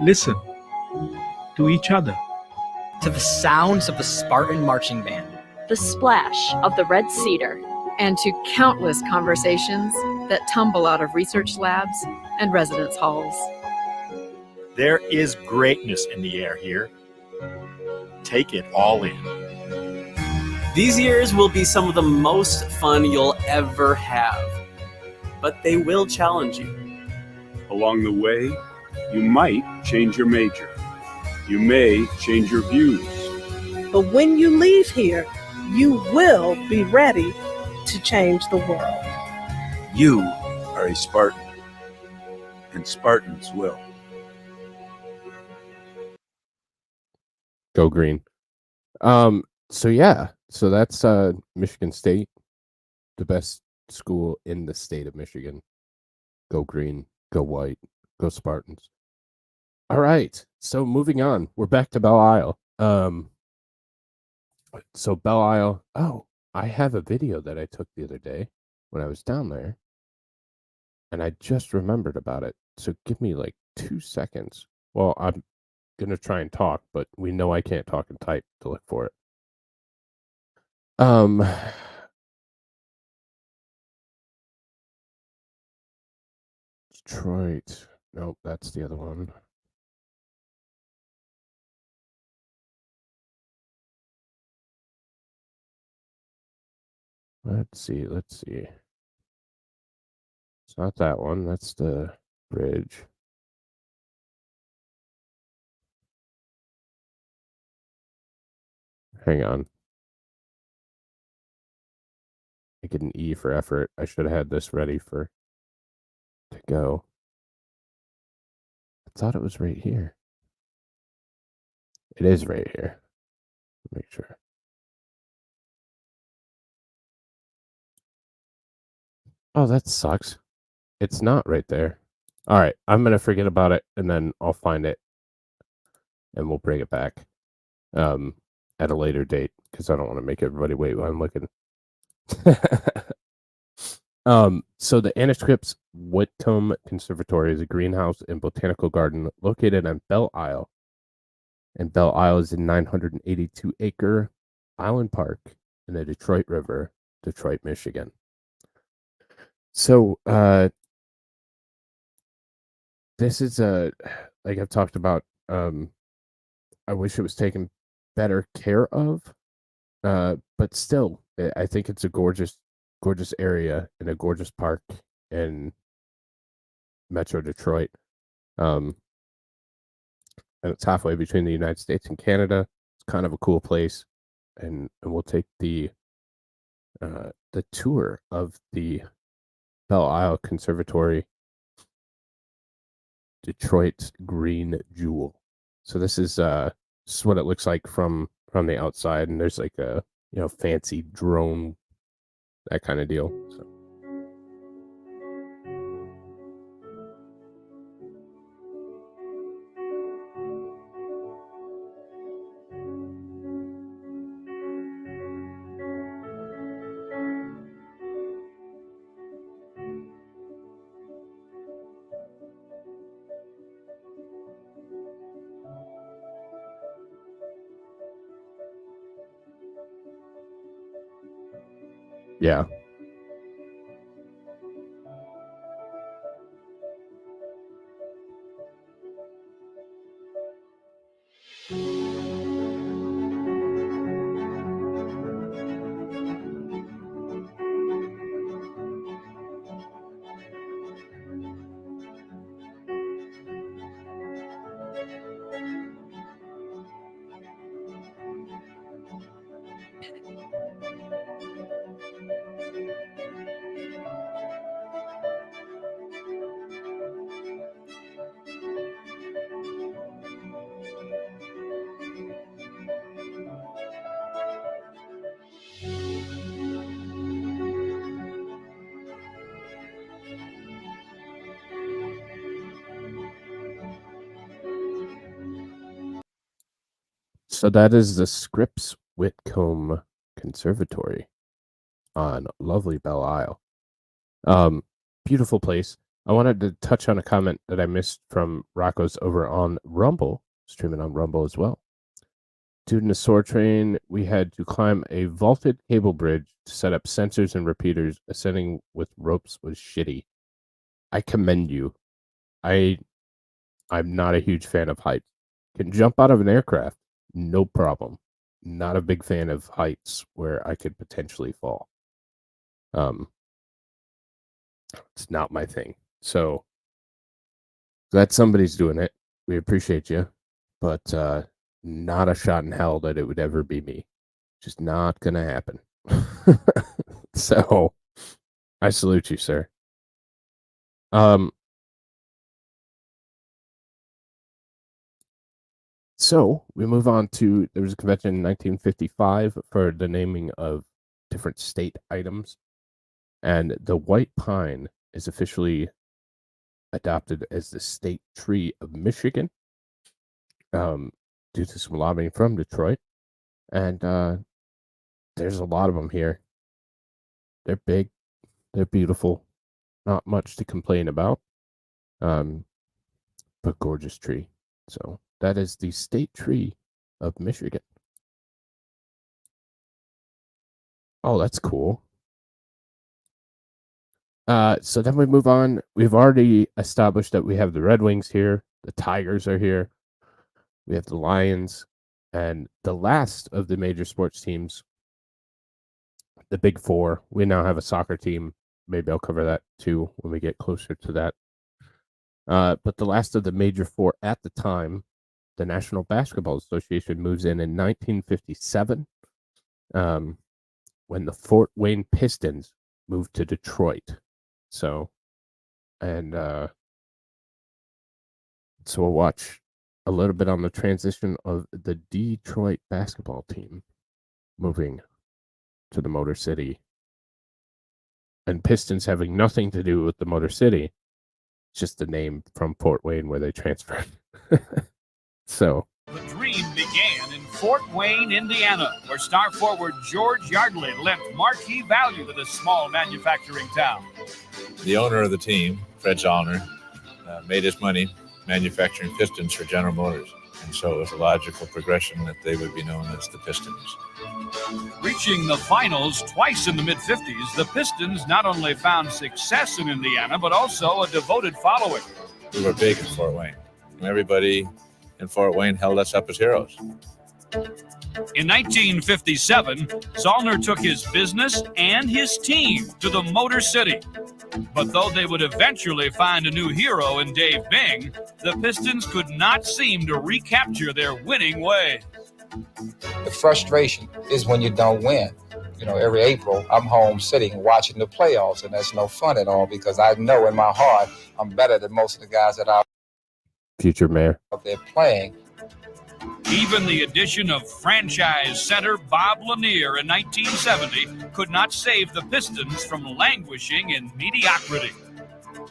Listen to each other. To the sounds of the Spartan marching band. The splash of the red cedar. And to countless conversations that tumble out of research labs and residence halls. There is greatness in the air here. Take it all in. These years will be some of the most fun you'll ever have, but they will challenge you. Along the way, you might change your major. You may change your views. But when you leave here, you will be ready to change the world. You are a Spartan, and Spartans will. Go green. So that's Michigan State, the best school in the state of Michigan. Go green, go white, go Spartans. All right, so moving on, we're back to Belle Isle. So Belle Isle. Oh, I have a video that I took the other day when I was down there, and I just remembered about it. So give me like 2 seconds. Well, I'm gonna try and talk, but we know I can't talk and type to look for it. Detroit. Nope, that's the other one. Let's see. It's not that one. That's the bridge. Hang on. I get an E for effort. I should have had this ready to go. I thought it was right here. It is right here. Make sure. Oh, that sucks. It's not right there. All right, I'm going to forget about it, and then I'll find it, and we'll bring it back at a later date, because I don't want to make everybody wait while I'm looking. So the Anascripts Whitcomb Conservatory is a greenhouse and botanical garden located on Belle Isle. And Belle Isle is a 982-acre island park in the Detroit River, Detroit, Michigan. So this is like I've talked about, I wish it was taken better care of, but still, I think it's a gorgeous area and a gorgeous park in Metro Detroit. And it's halfway between the United States and Canada. It's kind of a cool place, and we'll take the tour of the Belle Isle Conservatory, Detroit's Green Jewel. So this is what it looks like from the outside, and there's like a fancy drone, that kind of deal. So. Yeah. So that is the Scripps Whitcomb Conservatory on lovely Belle Isle. Beautiful place. I wanted to touch on a comment that I missed from Rocco's over on Rumble, streaming on Rumble as well. Dude, in a SOAR train, we had to climb a vaulted cable bridge to set up sensors and repeaters. Ascending with ropes was shitty. I commend you. I'm not a huge fan of heights. Can jump out of an aircraft, no problem. Not a big fan of heights where I could potentially fall. It's not my thing. So glad somebody's doing it. We appreciate you, but not a shot in hell that it would ever be me. Just not gonna happen. So I salute you, sir. So we move on to, there was a convention in 1955 for the naming of different state items, and the white pine is officially adopted as the state tree of Michigan, due to some lobbying from Detroit, and there's a lot of them here. They're big, they're beautiful, not much to complain about, but gorgeous tree. So that is the state tree of Michigan. Oh, that's cool. So then we move on. We've already established that we have the Red Wings here. The Tigers are here. We have the Lions. And the last of the major sports teams, the Big Four. We now have a soccer team. Maybe I'll cover that too when we get closer to that. But the last of the major four at the time, the National Basketball Association, moves in 1957, when the Fort Wayne Pistons moved to Detroit. So we'll watch a little bit on the transition of the Detroit basketball team moving to the Motor City, and Pistons having nothing to do with the Motor City. It's just the name from Fort Wayne where they transferred. So the dream began in Fort Wayne, Indiana, where star forward George Yardley lent marquee value to this small manufacturing town. The owner of the team, Fred Zollner, made his money manufacturing pistons for General Motors. And so it was a logical progression that they would be known as the Pistons. Reaching the finals twice in the mid-50s, the Pistons not only found success in Indiana, but also a devoted following. We were big in Fort Wayne. Everybody in Fort Wayne held us up as heroes. In 1957, Zollner took his business and his team to the Motor City. But though they would eventually find a new hero in Dave Bing, the Pistons could not seem to recapture their winning way. The frustration is when you don't win. You know, every April, I'm home sitting watching the playoffs, and that's no fun at all because I know in my heart I'm better than most of the guys that are future mayor out there playing. Even the addition of franchise center Bob Lanier in 1970 could not save the Pistons from languishing in mediocrity.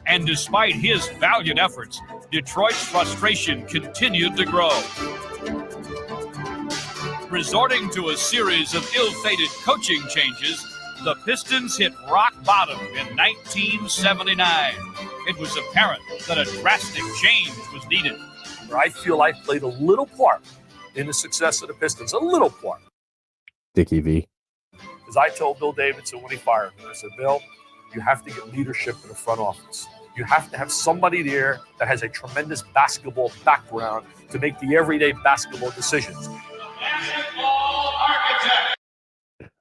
And despite his valiant efforts, Detroit's frustration continued to grow. Resorting to a series of ill-fated coaching changes, the Pistons hit rock bottom in 1979. It was apparent that a drastic change was needed. I feel I played a little part in the success of the Pistons, a little part. Dickie V. As I told Bill Davidson when he fired me, I said, Bill, you have to get leadership in the front office. You have to have somebody there that has a tremendous basketball background to make the everyday basketball decisions.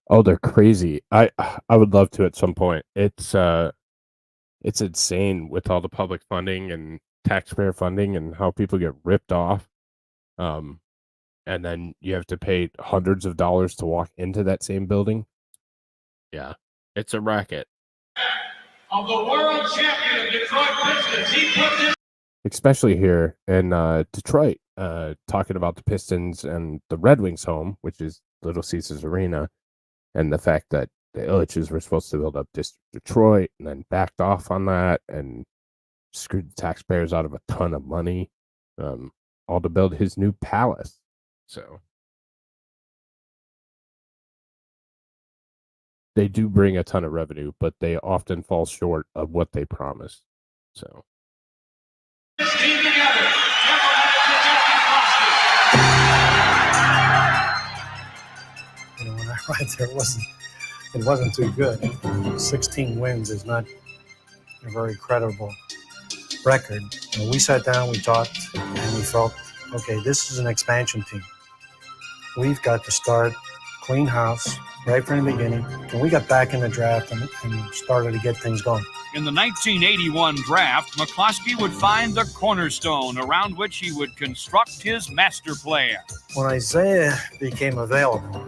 Oh, they're crazy. I would love to at some point. It's insane with all the public funding and taxpayer funding and how people get ripped off. And then you have to pay hundreds of dollars to walk into that same building. Yeah, it's a racket. Of the world champion Detroit Pistons, he put this. Especially here in Detroit, talking about the Pistons and the Red Wings home, which is Little Caesars Arena, and the fact that the Illiches were supposed to build up Detroit and then backed off on that and screwed the taxpayers out of a ton of money, all to build his new palace. So they do bring a ton of revenue, but they often fall short of what they promise. So right there. It wasn't too good. 16 wins is not a very credible record. And we sat down, we talked, and we felt, okay, this is an expansion team. We've got to start clean house right from the beginning. And we got back in the draft and started to get things going. In the 1981 draft, McCloskey would find the cornerstone around which he would construct his master plan. When Isaiah became available,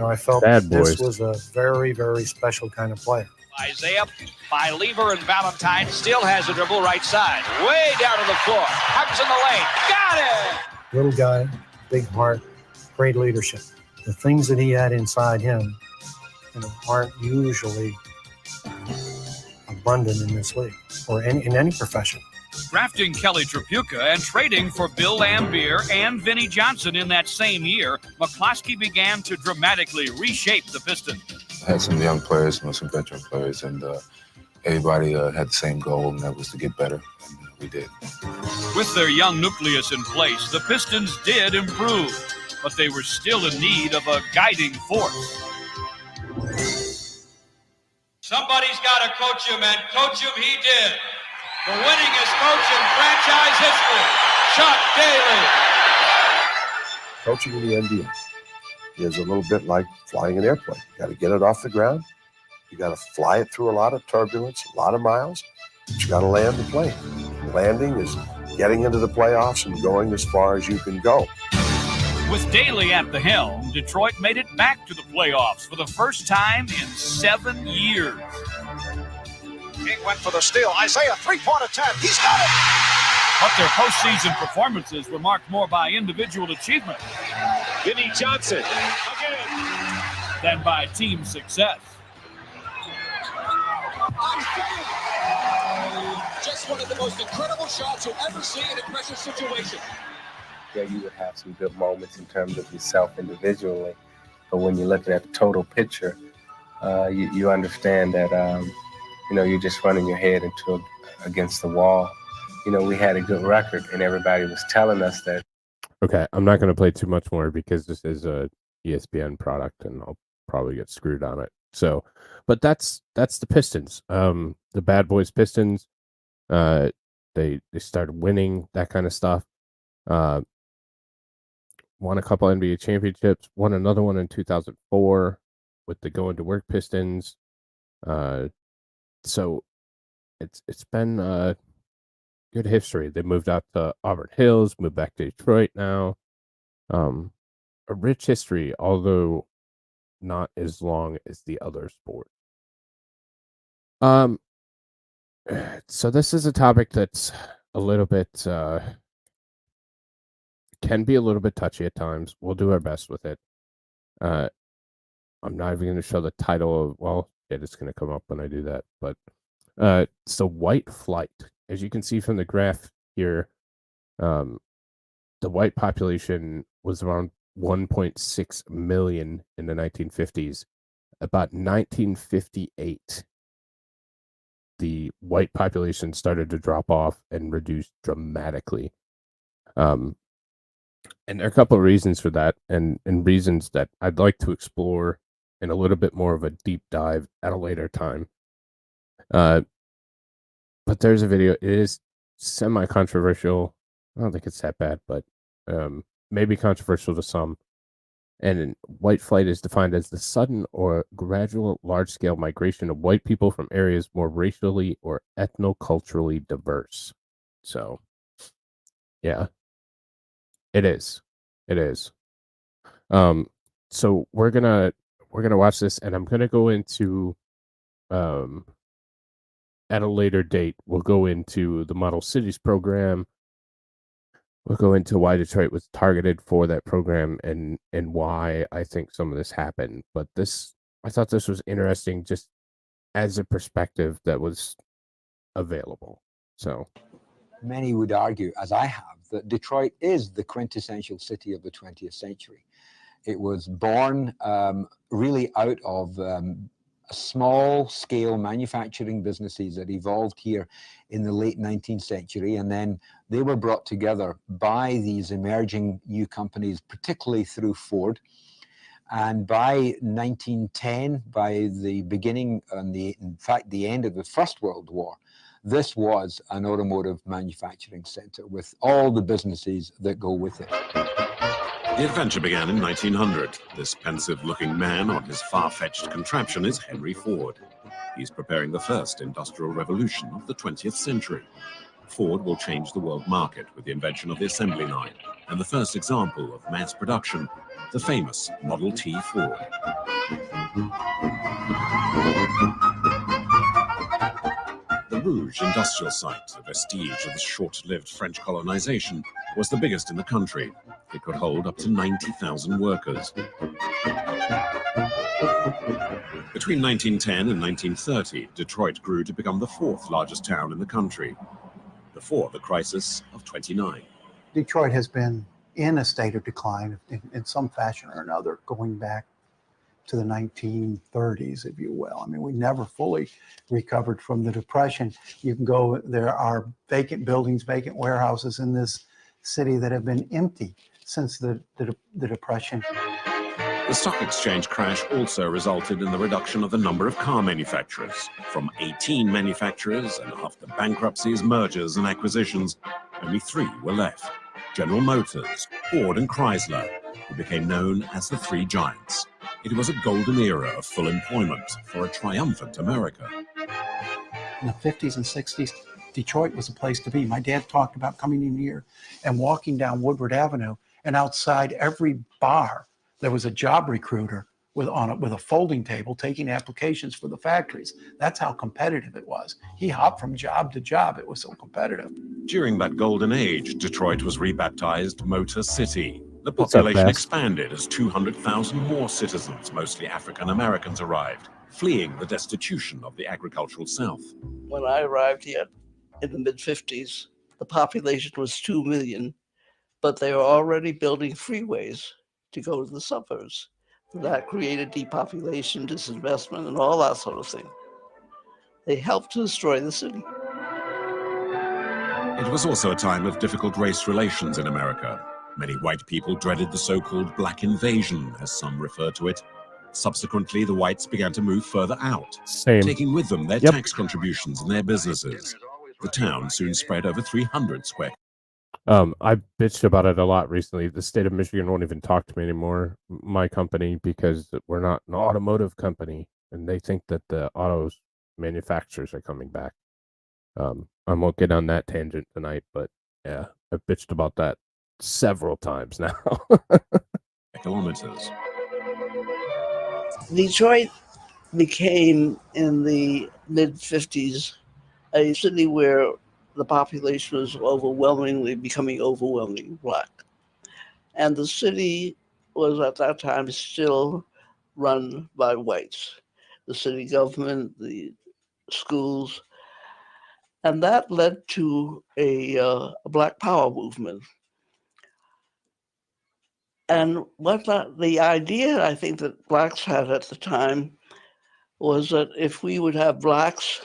I felt this was a very, very special kind of player. Isaiah by Lever and Valentine still has a dribble right side. Way down to the floor. Hugs in the lane. Got it! Little guy, big heart, great leadership. The things that he had inside him aren't usually abundant in this league or in any profession. Drafting Kelly Tripucka and trading for Bill Lambier and Vinnie Johnson in that same year, McCloskey began to dramatically reshape the Pistons. I had some young players, some veteran players, and everybody had the same goal, and that was to get better, and we did. With their young nucleus in place, the Pistons did improve, but they were still in need of a guiding force. Somebody's got to coach him, and coach him he did. The winningest coach in franchise history, Chuck Daly. Coaching in the NBA is a little bit like flying an airplane. You got to get it off the ground. You got to fly it through a lot of turbulence, a lot of miles. But you got to land the plane. Landing is getting into the playoffs and going as far as you can go. With Daly at the helm, Detroit made it back to the playoffs for the first time in 7 years. King went for the steal. Isaiah, three-point attempt. He's got it! But their postseason performances were marked more by individual achievement Vinnie Johnson, again, than by team success. Just one of the most incredible shots you'll ever see in a pressure situation. Yeah, you would have some good moments in terms of yourself individually, but when you look at the total picture, you understand that you're just running your head against the wall. We had a good record, and everybody was telling us that. Okay, I'm not going to play too much more because this is a ESPN product, and I'll probably get screwed on it. So, but that's the Pistons. The Bad Boys Pistons. They started winning, that kind of stuff. Won a couple NBA championships. Won another one in 2004 with the Going to Work Pistons. So it's been good history. They moved out to Auburn Hills, moved back to Detroit now. A rich history, although not as long as the other sport. So this is a topic that's a little bit can be a little bit touchy at times. We'll do our best with it. I'm not even going to show the title of, it's going to come up when I do that, but so white flight, as you can see from the graph here, the white population was around 1.6 million in the 1950s. About 1958, the white population started to drop off and reduce dramatically. And there are a couple of reasons for that, and reasons that I'd like to explore in a little bit more of a deep dive at a later time. But there's a video. It is semi-controversial. I don't think it's that bad, but maybe controversial to some. And white flight is defined as the sudden or gradual large-scale migration of white people from areas more racially or ethnoculturally diverse. So, yeah, it is. It is. So we're gonna watch this, and I'm gonna go into at a later date. We'll go into the Model Cities program. We'll go into why Detroit was targeted for that program and why I think some of this happened. But I thought this was interesting just as a perspective that was available. So many would argue, as I have, that Detroit is the quintessential city of the 20th century. It was born really out of small-scale manufacturing businesses that evolved here in the late 19th century, and then they were brought together by these emerging new companies, particularly through Ford. And by 1910, by the beginning, in fact, the end of the First World War, this was an automotive manufacturing center with all the businesses that go with it. The adventure began in 1900. This pensive-looking man on his far-fetched contraption is Henry Ford. He's preparing the first industrial revolution of the 20th century. Ford will change the world market with the invention of the assembly line and the first example of mass production, the famous Model T Ford. The Rouge industrial site, a vestige of the short-lived French colonization, was the biggest in the country. It could hold up to 90,000 workers. Between 1910 and 1930, Detroit grew to become the fourth largest town in the country, before the crisis of '29. Detroit has been in a state of decline in some fashion or another, going back to the 1930s, if you will. I mean, we never fully recovered from the Depression. You can go, there are vacant buildings, vacant warehouses in this city that have been empty since the Depression. The stock exchange crash also resulted in the reduction of the number of car manufacturers. From 18 manufacturers, and after bankruptcies, mergers, and acquisitions, only 3 were left: General Motors, Ford, and Chrysler, who became known as the Three Giants. It was a golden era of full employment for a triumphant America. In the 50s and 60s, Detroit was a place to be. My dad talked about coming in here and walking down Woodward Avenue, and outside every bar, there was a job recruiter with a folding table taking applications for the factories. That's how competitive it was. He hopped from job to job. It was so competitive. During that golden age, Detroit was rebaptized Motor City. The population expanded as 200,000 more citizens, mostly African Americans, arrived, fleeing the destitution of the agricultural South. When I arrived here in the mid-50s, the population was 2 million, but they were already building freeways to go to the suburbs. That created depopulation, disinvestment, and all that sort of thing. They helped to destroy the city. It was also a time of difficult race relations in America. Many white people dreaded the so-called black invasion, as some refer to it. Subsequently, the whites began to move further out, taking with them their tax contributions and their businesses. The town soon spread over 300 square. I bitched about it a lot recently. The state of Michigan won't even talk to me anymore, my company, because we're not an automotive company, and they think that the auto manufacturers are coming back. I won't get on that tangent tonight, but yeah, I've bitched about that several times now. Kilometers. Detroit became, in the mid-50s, a city where the population was becoming overwhelmingly black. And the city was at that time still run by whites. The city government, the schools, and that led to a Black Power movement. And the idea I think that blacks had at the time was that if we would have blacks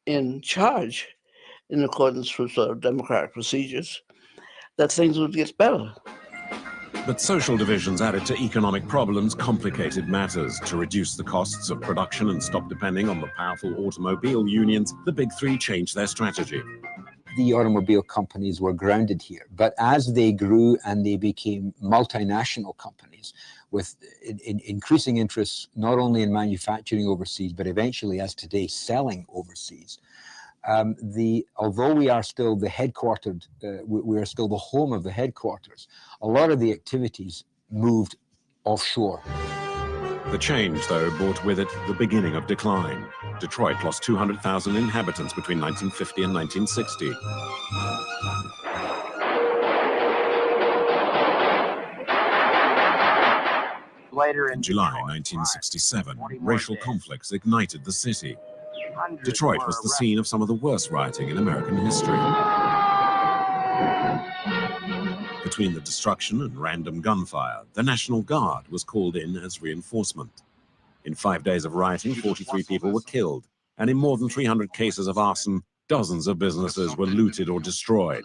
in charge, in accordance with democratic procedures, that things would get better. But social divisions added to economic problems complicated matters. To reduce the costs of production and stop depending on the powerful automobile unions, the Big Three changed their strategy. The automobile companies were grounded here, but as they grew and they became multinational companies with increasing interests not only in manufacturing overseas, but eventually, as today, selling overseas, although we are still the headquartered, we are still the home of the headquarters, a lot of the activities moved offshore. The change, though, brought with it the beginning of decline. Detroit lost 200,000 inhabitants between 1950 and 1960. Later in July 1967, racial conflicts ignited the city. Detroit was the scene of some of the worst rioting in American history. Between the destruction and random gunfire, the National Guard was called in as reinforcement. In 5 days of rioting, 43 people were killed, and in more than 300 cases of arson, dozens of businesses were looted or destroyed.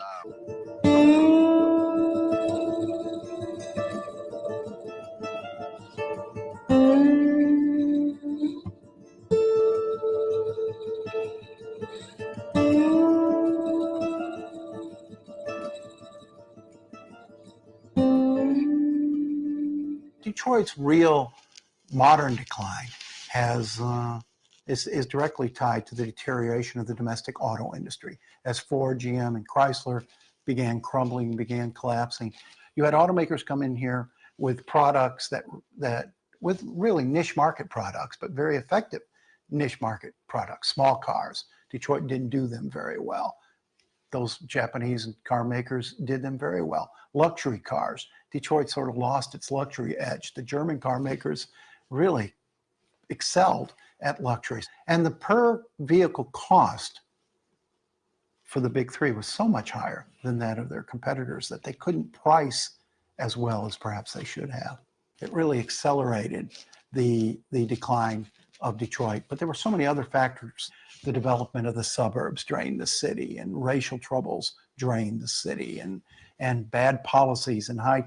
Detroit's real modern decline is directly tied to the deterioration of the domestic auto industry. As Ford, GM, and Chrysler began crumbling, began collapsing, you had automakers come in here with products that with really niche market products, but very effective niche market products, small cars. Detroit didn't do them very well. Those Japanese car makers did them very well. Luxury cars. Detroit sort of lost its luxury edge. The German car makers really excelled at luxuries. And the per vehicle cost for the big three was so much higher than that of their competitors that they couldn't price as well as perhaps they should have. It really accelerated the decline of Detroit. But there were so many other factors. The development of the suburbs drained the city, and racial troubles drained the city, and bad policies and high.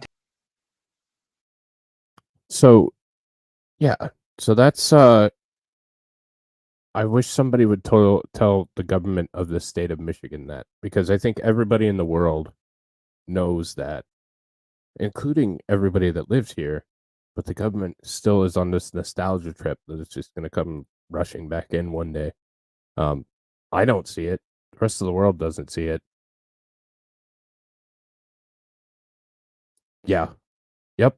So, yeah. So that's I wish somebody would tell the government of the state of Michigan that, because I think everybody in the world knows that, including everybody that lives here, but the government still is on this nostalgia trip that it's just going to come rushing back in one day. I don't see it. The rest of the world doesn't see it. Yeah. Yep.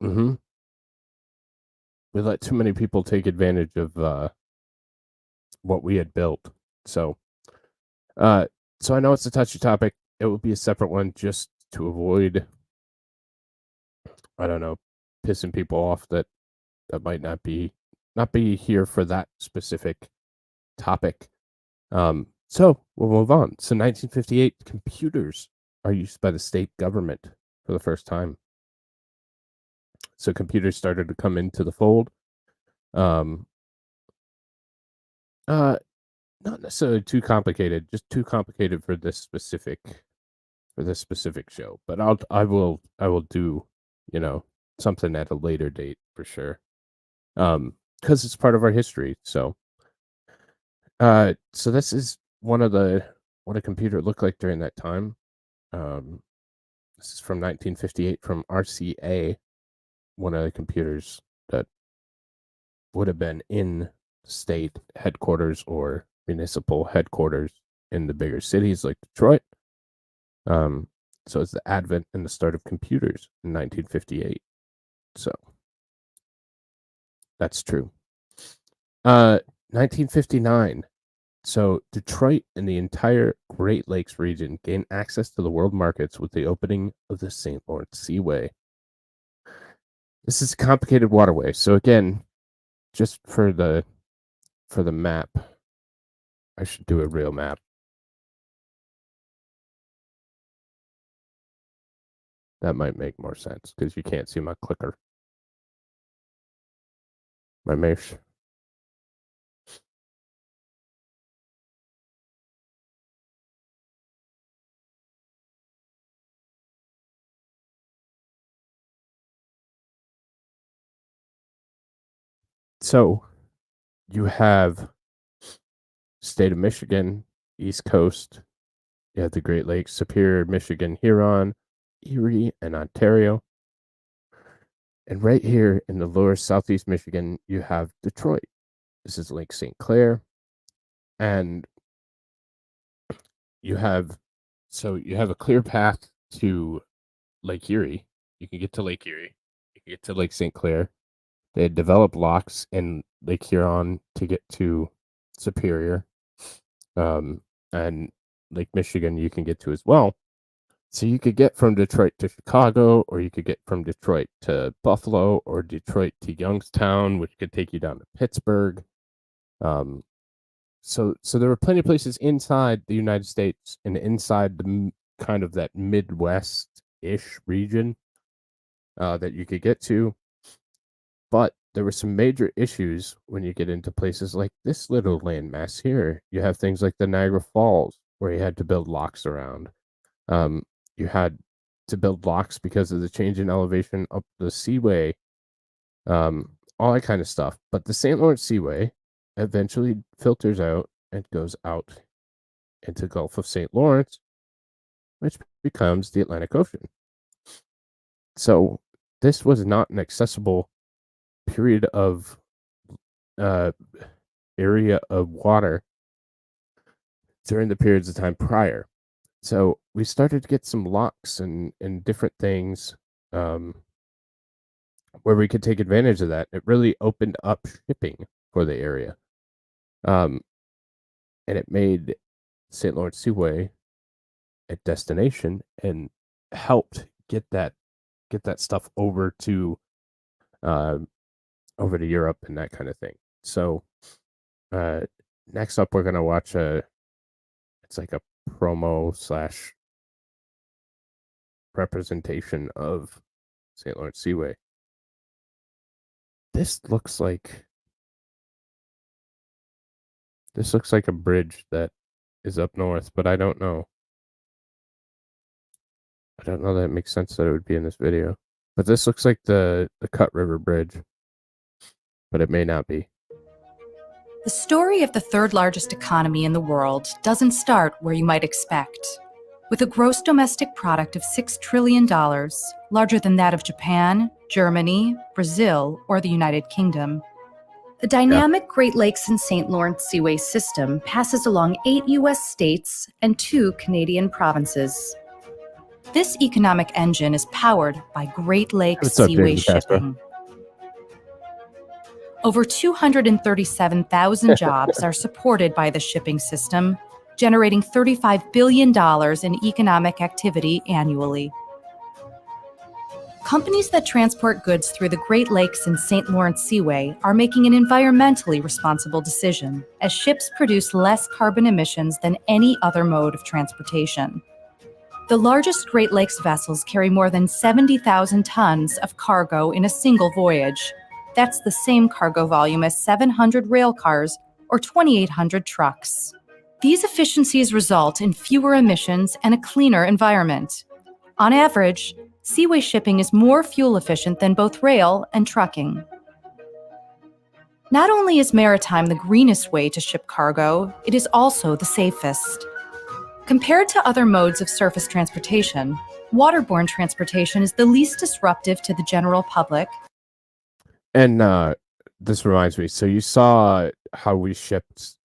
Mm-hmm. We let too many people take advantage of what we had built. So I know it's a touchy topic. It will be a separate one just to avoid, I don't know, pissing people off that might not be here for that specific topic. So we'll move on. So 1958, computers are used by the state government for the first time. So computers started to come into the fold. Not necessarily too complicated, just too complicated for this specific show. But I will do, something at a later date for sure. Because it's part of our history. So this is what a computer looked like during that time. This is from 1958 from RCA, one of the computers that would have been in state headquarters or municipal headquarters in the bigger cities like Detroit. So it's the advent and the start of computers in 1958. So that's true. 1959. So Detroit and the entire Great Lakes region gained access to the world markets with the opening of the St. Lawrence Seaway. This is a complicated waterway. So again, just for the map, I should do a real map. That might make more sense because you can't see my clicker. My mouse. So you have state of Michigan, East Coast. You have the Great Lakes, Superior, Michigan, Huron, Erie, and Ontario. And right here in the lower southeast Michigan, you have Detroit. This is Lake St. Clair. And you have a clear path to Lake Erie. You can get to Lake Erie. You can get to Lake St. Clair. They had developed locks in Lake Huron to get to Superior. And Lake Michigan you can get to as well. So you could get from Detroit to Chicago, or you could get from Detroit to Buffalo, or Detroit to Youngstown, which could take you down to Pittsburgh. So there were plenty of places inside the United States and inside the kind of that Midwest-ish region that you could get to. But there were some major issues when you get into places like this little landmass here. You have things like the Niagara Falls, where you had to build locks around. You had to build locks because of the change in elevation up the seaway, all that kind of stuff. But the St. Lawrence Seaway eventually filters out and goes out into Gulf of St. Lawrence, which becomes the Atlantic Ocean. So this was not an accessible period of area of water during the periods of time prior. So we started to get some locks and different things where we could take advantage of that. It really opened up shipping for the area. And it made St. Lawrence Seaway a destination and helped get that stuff over to Europe and that kind of thing. So next up we're gonna watch it's like a promo / representation of St. Lawrence Seaway. This looks like a bridge that is up north, but I don't know. I don't know that it makes sense that it would be in this video. But this looks like the Cut River Bridge. But it may not be. The story of the third largest economy in the world doesn't start where you might expect. With a gross domestic product of $6 trillion, larger than that of Japan, Germany, Brazil, or the United Kingdom, the dynamic Great Lakes and St. Lawrence Seaway system passes along 8 U.S. states and 2 Canadian provinces. This economic engine is powered by Great Lakes Seaway shipping. Over 237,000 jobs are supported by the shipping system, generating $35 billion in economic activity annually. Companies that transport goods through the Great Lakes and St. Lawrence Seaway are making an environmentally responsible decision, as ships produce less carbon emissions than any other mode of transportation. The largest Great Lakes vessels carry more than 70,000 tons of cargo in a single voyage. That's the same cargo volume as 700 rail cars or 2,800 trucks. These efficiencies result in fewer emissions and a cleaner environment. On average, seaway shipping is more fuel efficient than both rail and trucking. Not only is maritime the greenest way to ship cargo, it is also the safest. Compared to other modes of surface transportation, waterborne transportation is the least disruptive to the general public. And this reminds me, so you saw how we shipped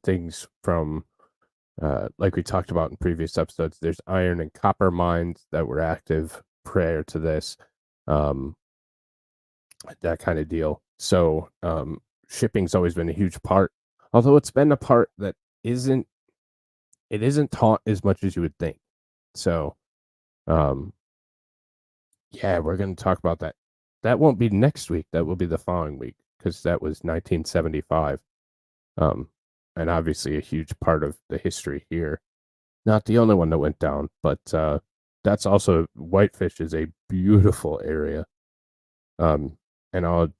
things from, like we talked about in previous episodes, there's iron and copper mines that were active prior to this, that kind of deal. So shipping's always been a huge part, although it's been a part that isn't taught as much as you would think. So yeah, we're going to talk about that. That won't be next week. That will be the following week, because that was 1975. And obviously a huge part of the history here. Not the only one that went down, but that's also, Whitefish is a beautiful area. And I'll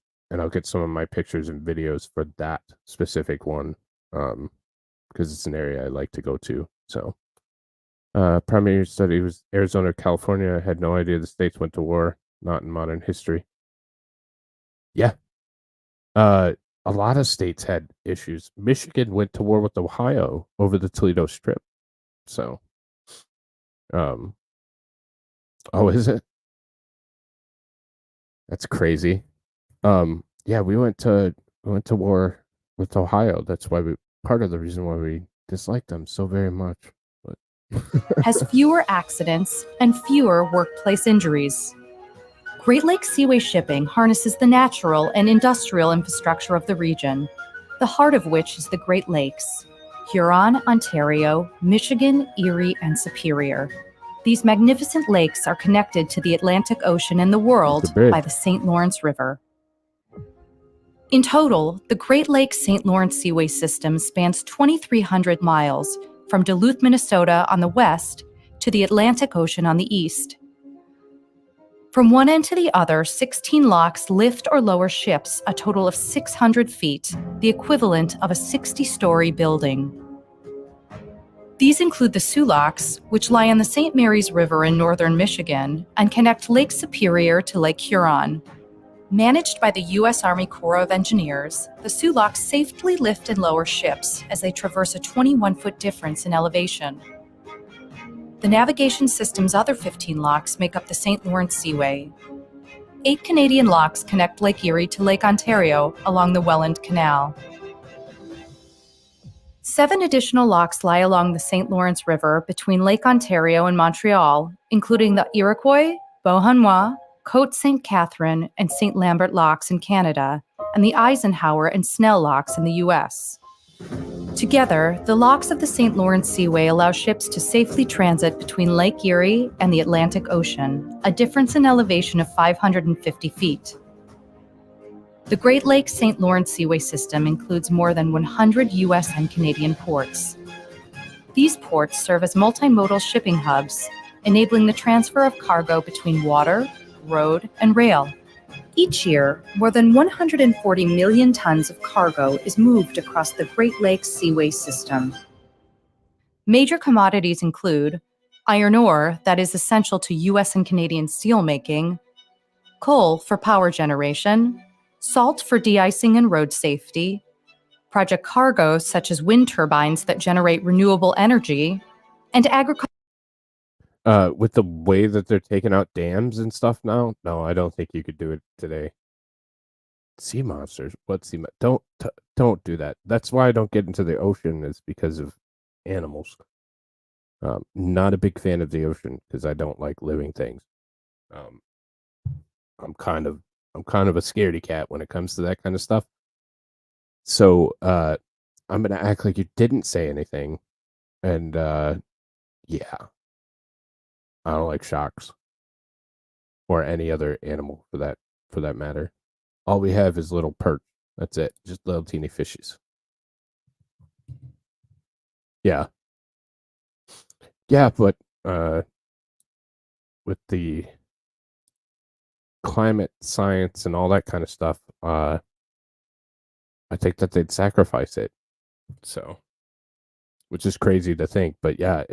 get some of my pictures and videos for that specific one, because it's an area I like to go to. So primary study was Arizona, California. I had no idea the states went to war. Not in modern history. Yeah. A lot of states had issues. Michigan went to war with Ohio over the Toledo Strip. So, oh, is it? That's crazy. Yeah, we went to war with Ohio. That's why part of the reason why we disliked them so very much. But has fewer accidents and fewer workplace injuries. Great Lakes Seaway shipping harnesses the natural and industrial infrastructure of the region, the heart of which is the Great Lakes: Huron, Ontario, Michigan, Erie, and Superior. These magnificent lakes are connected to the Atlantic Ocean and the world by the St. Lawrence River. In total, the Great Lakes St. Lawrence Seaway system spans 2,300 miles from Duluth, Minnesota on the west to the Atlantic Ocean on the east. From one end to the other, 16 locks lift or lower ships a total of 600 feet, the equivalent of a 60-story building. These include the Sioux Locks, which lie on the St. Mary's River in northern Michigan and connect Lake Superior to Lake Huron. Managed by the U.S. Army Corps of Engineers, the Sioux Locks safely lift and lower ships as they traverse a 21-foot difference in elevation. The navigation system's other 15 locks make up the St. Lawrence Seaway. 8 Canadian locks connect Lake Erie to Lake Ontario along the Welland Canal. 7 additional locks lie along the St. Lawrence River between Lake Ontario and Montreal, including the Iroquois, Beauharnois, Côte St. Catherine, and St. Lambert locks in Canada, and the Eisenhower and Snell locks in the US. Together, the locks of the St. Lawrence Seaway allow ships to safely transit between Lake Erie and the Atlantic Ocean, a difference in elevation of 550 feet. The Great Lakes St. Lawrence Seaway system includes more than 100 US and Canadian ports. These ports serve as multimodal shipping hubs, enabling the transfer of cargo between water, road, and rail. Each year, more than 140 million tons of cargo is moved across the Great Lakes Seaway system. Major commodities include iron ore that is essential to US and Canadian steelmaking, coal for power generation, salt for de-icing and road safety, project cargo such as wind turbines that generate renewable energy, and agriculture. With the way that they're taking out dams and stuff now, no, I don't think you could do it today. Sea monsters? What sea? Don't do that. That's why I don't get into the ocean, is because of animals. Not a big fan of the ocean because I don't like living things. I'm kind of a scaredy cat when it comes to that kind of stuff. So I'm gonna act like you didn't say anything, and yeah, I don't like sharks or any other animal for that matter. All we have is little perch. That's it, just little teeny fishes. Yeah, but with the climate science and all that kind of stuff, I think that they'd sacrifice it. So, which is crazy to think, but yeah,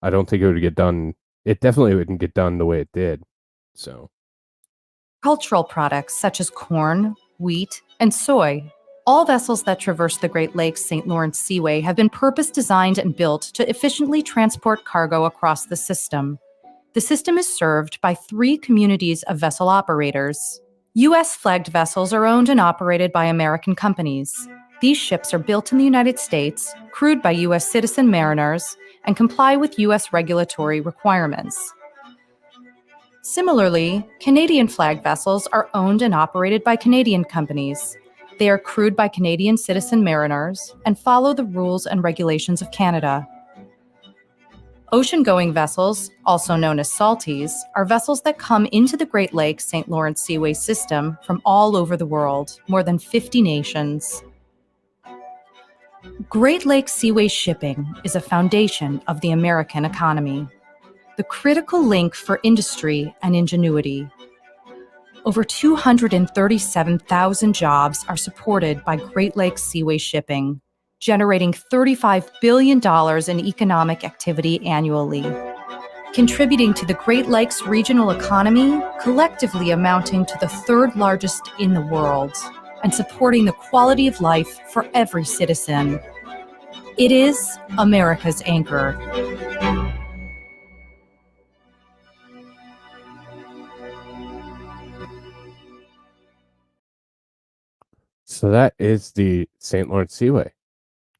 I don't think it would get done. It definitely wouldn't get done the way it did. So, Cultural products such as corn, wheat, and soy. All vessels that traverse the Great Lakes St. Lawrence Seaway have been purpose-designed and built to efficiently transport cargo across the system. The system is served by 3 communities of vessel operators. U.S.-flagged vessels are owned and operated by American companies. These ships are built in the United States, crewed by U.S. citizen mariners, and comply with U.S. regulatory requirements. Similarly, Canadian-flagged vessels are owned and operated by Canadian companies. They are crewed by Canadian citizen mariners and follow the rules and regulations of Canada. Ocean-going vessels, also known as salties, are vessels that come into the Great Lakes St. Lawrence Seaway system from all over the world, more than 50 nations. Great Lakes Seaway shipping is a foundation of the American economy, the critical link for industry and ingenuity. Over 237,000 jobs are supported by Great Lakes Seaway shipping, generating $35 billion in economic activity annually, contributing to the Great Lakes regional economy, collectively amounting to the 3rd largest in the world, and supporting the quality of life for every citizen. It is America's anchor. So that is the St. Lawrence Seaway,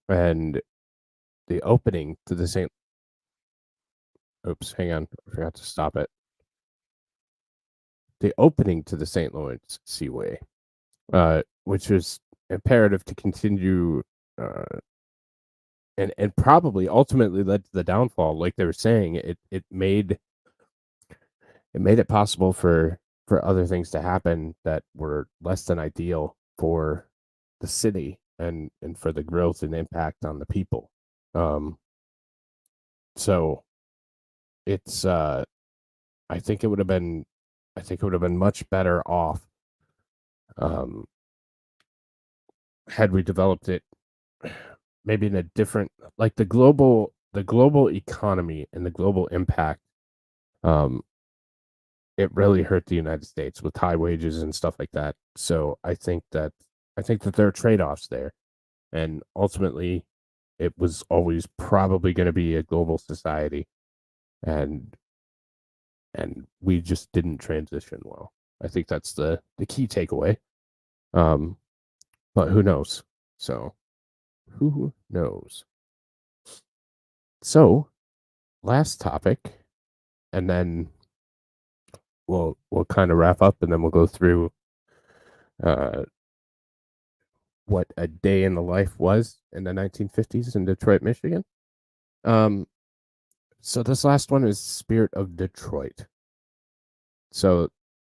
and the opening to the St. Oops, hang on, I forgot to stop it. The opening to the St. Lawrence Seaway, which was imperative to continue, and probably ultimately led to the downfall. Like they were saying, it made it possible for other things to happen that were less than ideal for the city and for the growth and impact on the people. So it's I think it would have been much better off had we developed it maybe in a different, like the global economy and the global impact. It really hurt the United States with high wages and stuff like that. So I think that there are trade-offs there, and ultimately it was always probably going to be a global society. and we just didn't transition well. I think that's the key takeaway. But who knows? So, who knows? So, last topic, and then we'll kind of wrap up, and then we'll go through what a day in the life was in the 1950s in Detroit, Michigan. So this last one is Spirit of Detroit. So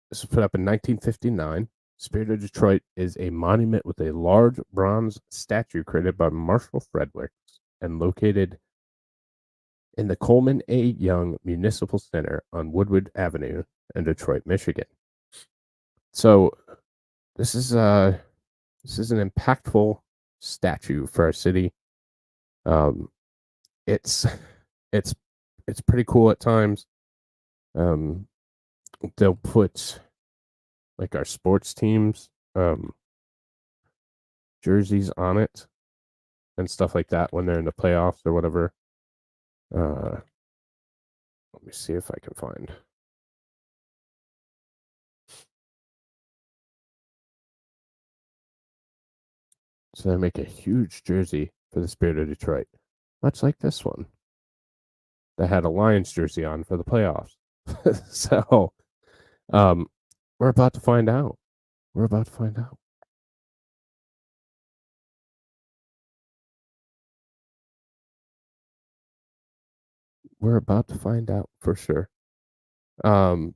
this was put up in 1959. Spirit of Detroit is a monument with a large bronze statue created by Marshall Fredericks and located in the Coleman A. Young Municipal Center on Woodward Avenue in Detroit, Michigan. So this is an impactful statue for our city. It's pretty cool at times. They'll put like our sports teams jerseys on it and stuff like that when they're in the playoffs or whatever. Let me see if I can find. So they make a huge jersey for the Spirit of Detroit, much like this one that had a Lions jersey on for the playoffs. So, we're about to find out. We're about to find out. We're about to find out for sure. Where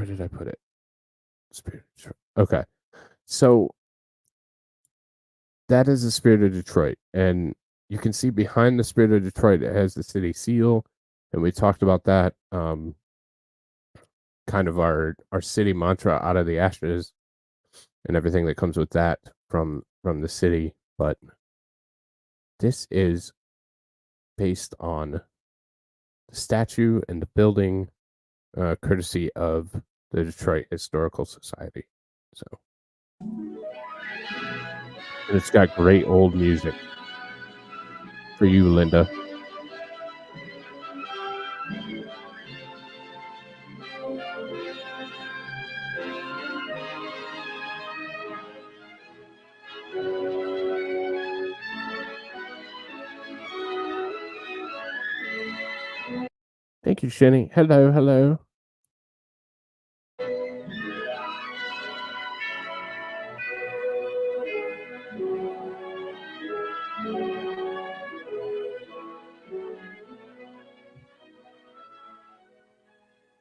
did I put it? Spirit of Detroit. Okay. So that is the Spirit of Detroit. And you can see behind the Spirit of Detroit, it has the city seal. And we talked about that. Kind of our city mantra, out of the ashes, and everything that comes with that from the city. But this is based on the statue and the building, courtesy of the Detroit Historical Society. So, and it's got great old music for you, Linda. Thank you, Shenny. Hello, hello.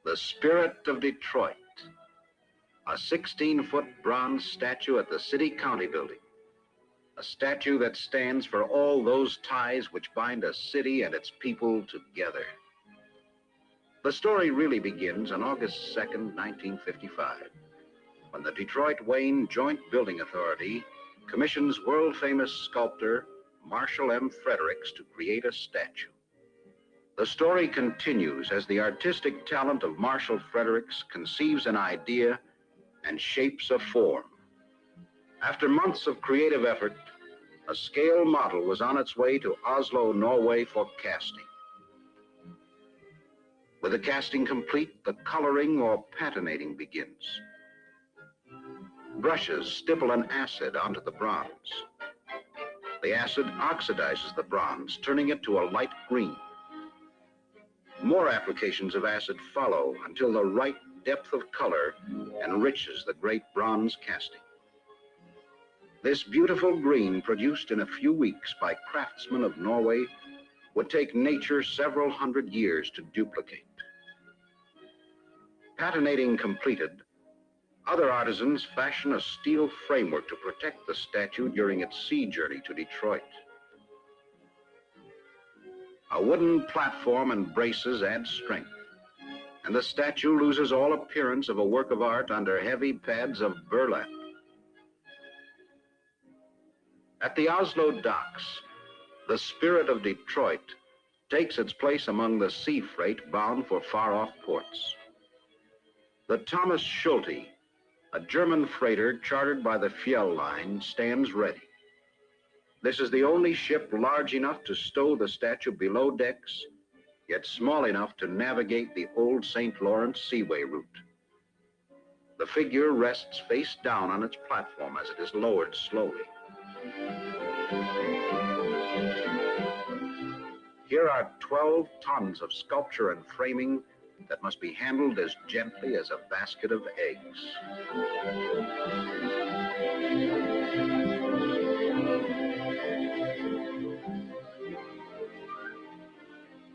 The Spirit of Detroit, a 16-foot bronze statue at the City-County Building, a statue that stands for all those ties which bind a city and its people together. The story really begins on August 2nd, 1955, when the Detroit-Wayne Joint Building Authority commissions world-famous sculptor Marshall M. Fredericks to create a statue. The story continues as the artistic talent of Marshall Fredericks conceives an idea and shapes a form. After months of creative effort, a scale model was on its way to Oslo, Norway for casting. With the casting complete, the coloring or patinating begins. Brushes stipple an acid onto the bronze. The acid oxidizes the bronze, turning it to a light green. More applications of acid follow until the right depth of color enriches the great bronze casting. This beautiful green, produced in a few weeks by craftsmen of Norway, would take nature several hundred years to duplicate. Patinating completed, other artisans fashion a steel framework to protect the statue during its sea journey to Detroit. A wooden platform and braces add strength, and the statue loses all appearance of a work of art under heavy pads of burlap. At the Oslo docks, the Spirit of Detroit takes its place among the sea freight bound for far-off ports. The Thomas Schulte, a German freighter chartered by the Fjell Line, stands ready. This is the only ship large enough to stow the statue below decks yet small enough to navigate the old St. Lawrence Seaway route. The figure rests face down on its platform as it is lowered slowly. Here are 12 tons of sculpture and framing that must be handled as gently as a basket of eggs.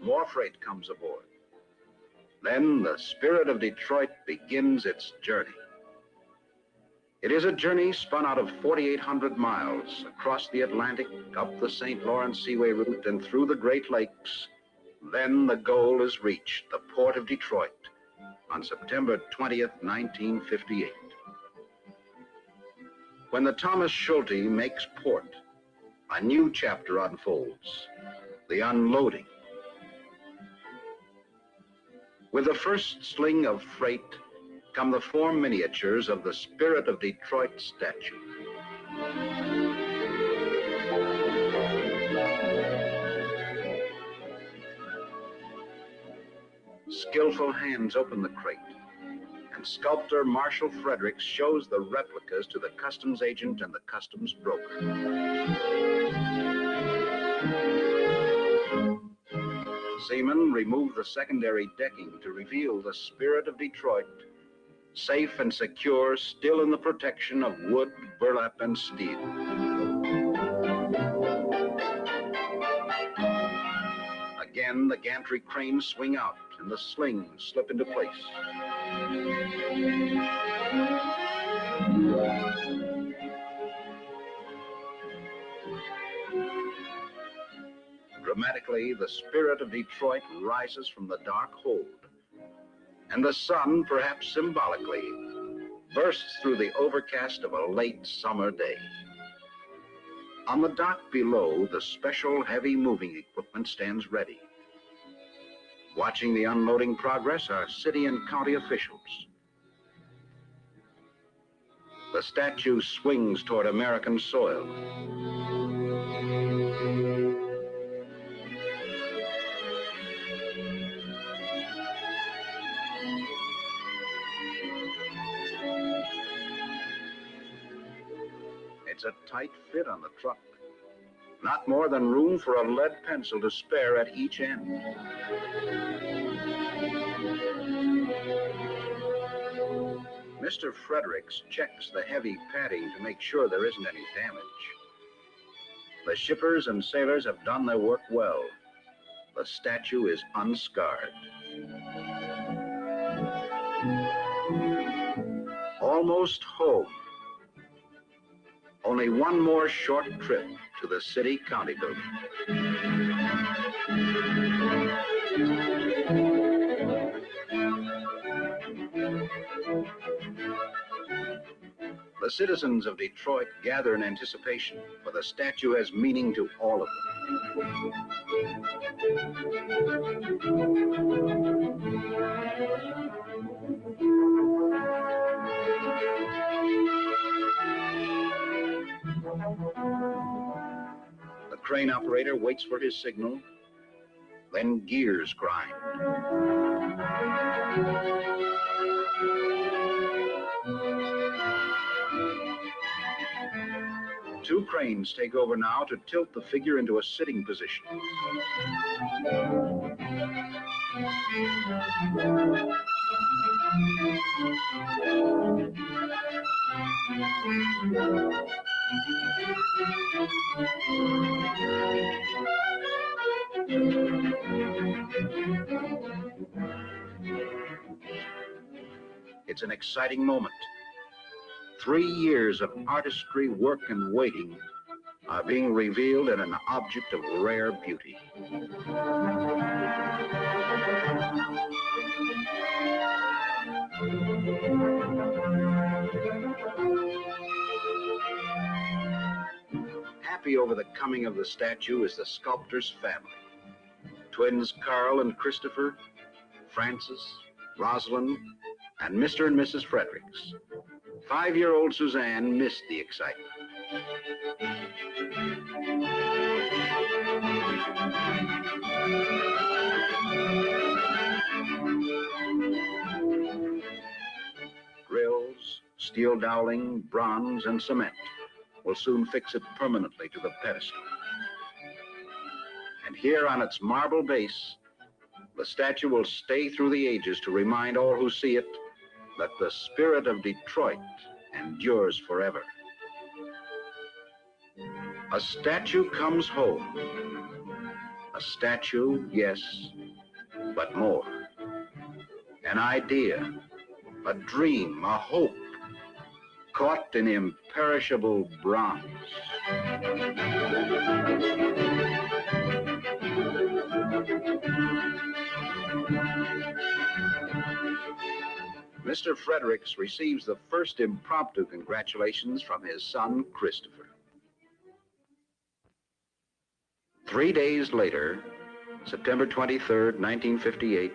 More freight comes aboard. Then the spirit of Detroit begins its journey. It is a journey spun out of 4,800 miles across the Atlantic, up the St. Lawrence Seaway route, and through the Great Lakes. Then the goal is reached, the port of Detroit, on September 20th, 1958. When the Thomas Schulte makes port, a new chapter unfolds, the unloading. With the first sling of freight come the 4 miniatures of the Spirit of Detroit statue. Skillful hands open the crate, and sculptor Marshall Fredericks shows the replicas to the customs agent and the customs broker. Seamen remove the secondary decking to reveal the Spirit of Detroit, safe and secure, still in the protection of wood, burlap, and steel. Again, the gantry cranes swing out and the slings slip into place. Dramatically, the Spirit of Detroit rises from the dark hold, and the sun, perhaps symbolically, bursts through the overcast of a late summer day. On the dock below, the special heavy moving equipment stands ready. Watching the unloading progress are city and county officials. The statue swings toward American soil. It's a tight fit on the truck. Not more than room for a lead pencil to spare at each end. Mr. Fredericks checks the heavy padding to make sure there isn't any damage. The shippers and sailors have done their work well. The statue is unscarred. Almost home. Only one more short trip to the city-county building. The citizens of Detroit gather in anticipation, for the statue has meaning to all of them. The crane operator waits for his signal, then gears grind. Two cranes take over now to tilt the figure into a sitting position. It's an exciting moment. 3 years of artistry, work, and waiting are being revealed in an object of rare beauty. Happy over the coming of the statue is the sculptor's family. Twins Carl and Christopher, Francis, Rosalind, and Mr. and Mrs. Fredericks. 5-year-old Suzanne missed the excitement. steel doweling, bronze, and cement will soon fix it permanently to the pedestal. And here on its marble base, the statue will stay through the ages to remind all who see it that the spirit of Detroit endures forever. A statue comes home. A statue, yes, but more. An idea, a dream, a hope, caught in imperishable bronze. Mr. Fredericks receives the first impromptu congratulations from his son, Christopher. 3 days later, September 23rd, 1958,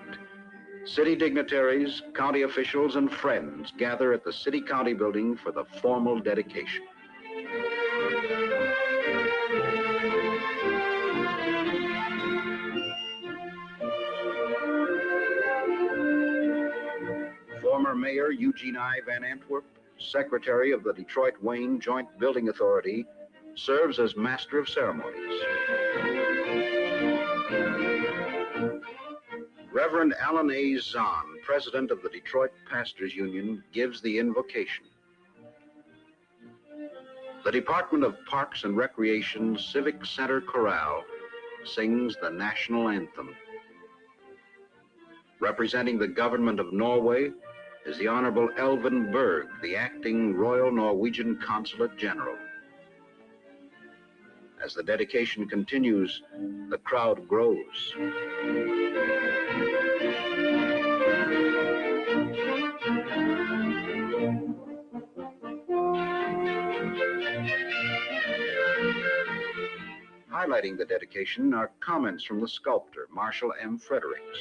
city dignitaries, county officials, and friends gather at the city-county building for the formal dedication. Former Mayor Eugene I. Van Antwerp, Secretary of the Detroit-Wayne Joint Building Authority, serves as Master of Ceremonies. Reverend Alan A. Zahn, President of the Detroit Pastors Union, gives the invocation. The Department of Parks and Recreation Civic Center Chorale sings the national anthem. Representing the government of Norway is the Honorable Elvin Berg, the acting Royal Norwegian Consulate General. As the dedication continues, the crowd grows. Highlighting the dedication are comments from the sculptor, Marshall M. Fredericks.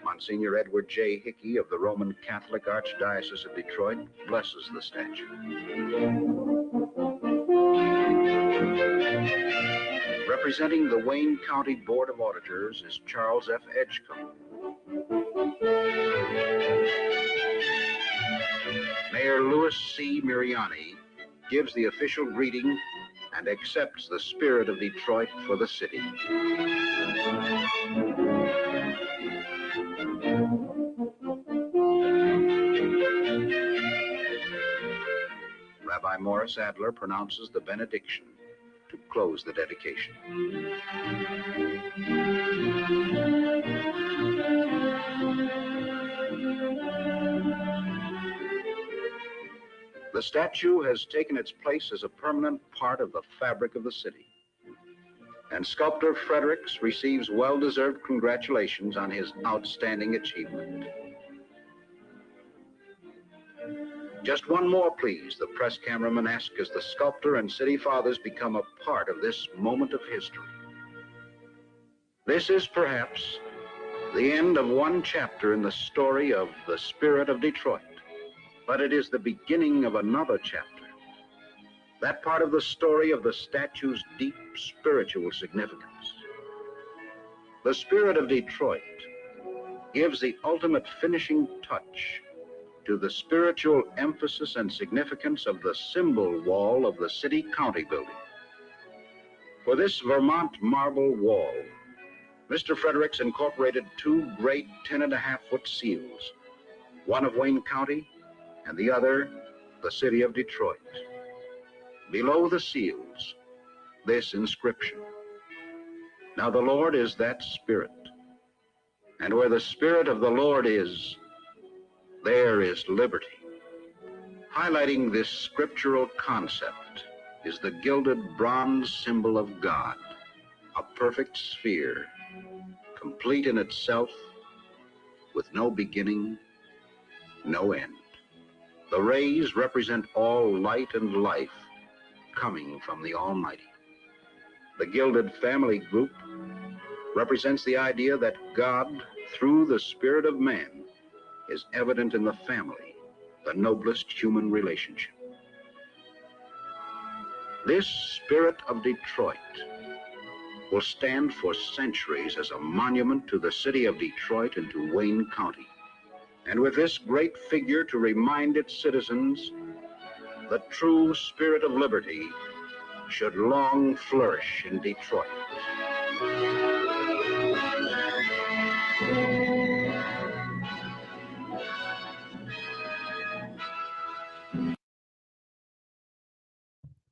Monsignor Edward J. Hickey of the Roman Catholic Archdiocese of Detroit blesses the statue. Representing the Wayne County Board of Auditors is Charles F. Edgecombe. Mayor Louis C. Miriani gives the official greeting and accepts the spirit of Detroit for the city. Rabbi Morris Adler pronounces the benediction to close the dedication. The statue has taken its place as a permanent part of the fabric of the city, and sculptor Fredericks receives well-deserved congratulations on his outstanding achievement. Just one more, please, the press cameraman asks as the sculptor and city fathers become a part of this moment of history. This is perhaps the end of one chapter in the story of the spirit of Detroit, but it is the beginning of another chapter. That part of the story of the statue's deep spiritual significance. The spirit of Detroit gives the ultimate finishing touch to the spiritual emphasis and significance of the symbol wall of the city-county building. For this Vermont marble wall, Mr. Fredericks incorporated two great 10.5-foot seals, one of Wayne County and the other the city of Detroit. Below the seals, this inscription: "Now the Lord is that Spirit, and where the Spirit of the Lord is, there is liberty." Highlighting this scriptural concept is the gilded bronze symbol of God, a perfect sphere, complete in itself, with no beginning, no end. The rays represent all light and life coming from the Almighty. The gilded family group represents the idea that God, through the spirit of man, is evident in the family, the noblest human relationship. This spirit of Detroit will stand for centuries as a monument to the city of Detroit and to Wayne County. And with this great figure to remind its citizens, the true spirit of liberty should long flourish in Detroit.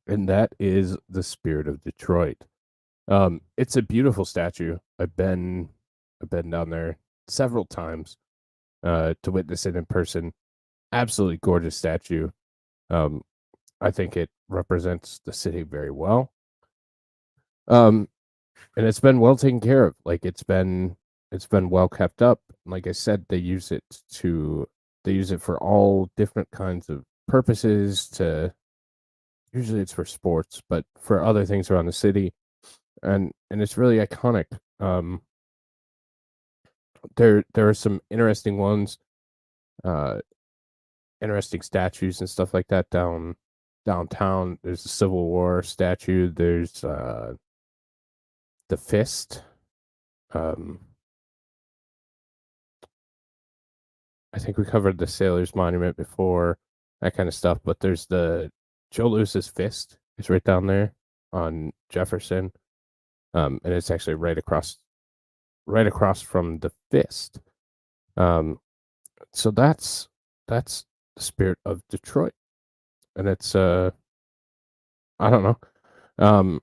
And that is the spirit of Detroit. It's a beautiful statue. I've been down there several times to witness it in person. Absolutely gorgeous statue. I think it represents the city very well. And it's been well taken care of. Like it's been well kept up. Like I said, they use it for all different kinds of purposes. Usually it's for sports, but for other things around the city, and it's really iconic. There are some interesting ones, interesting statues and stuff like that downtown. There's the Civil War statue. There's the fist. I think we covered the Sailors Monument before, that kind of stuff. But there's the Joe Louis's fist. It's right down there on Jefferson, and it's actually right across from the fist. So that's the spirit of Detroit, and it's I don't know.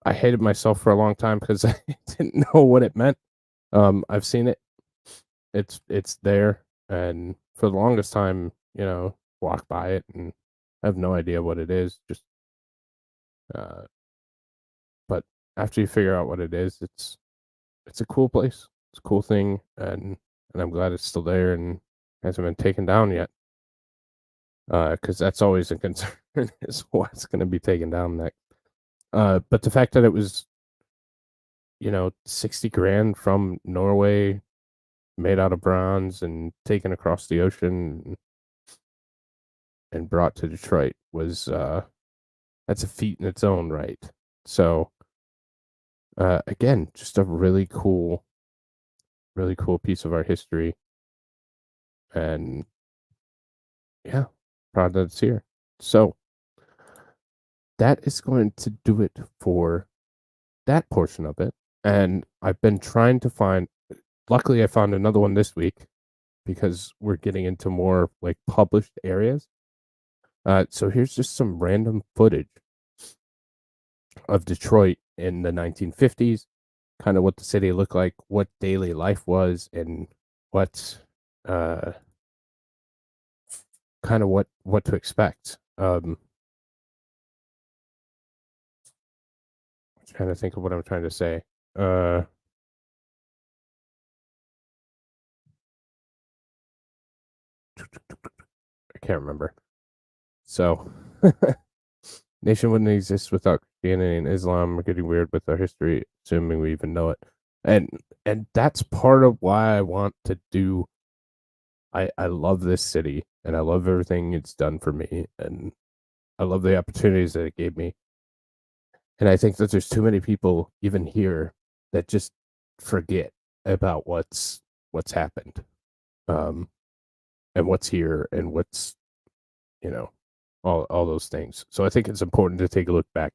I hated myself for a long time because I didn't know what it meant. I've seen it. It's there, and for the longest time, walk by it and I have no idea what it is. Just, but after you figure out what it is, it's a cool place. It's a cool thing, and I'm glad it's still there and hasn't been taken down yet. Because that's always a concern is what's going to be taken down next. But the fact that it was, $60,000 from Norway, made out of bronze and taken across the ocean and brought to Detroit was that's a feat in its own right. So again, just a really cool piece of our history, and yeah, proud that it's here. So that is going to do it for that portion of it. And I've been trying to find, luckily I found another one this week because we're getting into more like published areas. So here's just some random footage of Detroit in the 1950s, kind of what the city looked like, what daily life was, and what kind of what to expect. I'm trying to think of what I'm trying to say. I can't remember. So, nation wouldn't exist without Christianity and Islam. We're getting weird with our history, assuming we even know it. And that's part of why I want to do. I love this city, and I love everything it's done for me, and I love the opportunities that it gave me. And I think that there's too many people, even here, that just forget about what's happened, and what's here, and what's, all those things. So I think it's important to take a look back.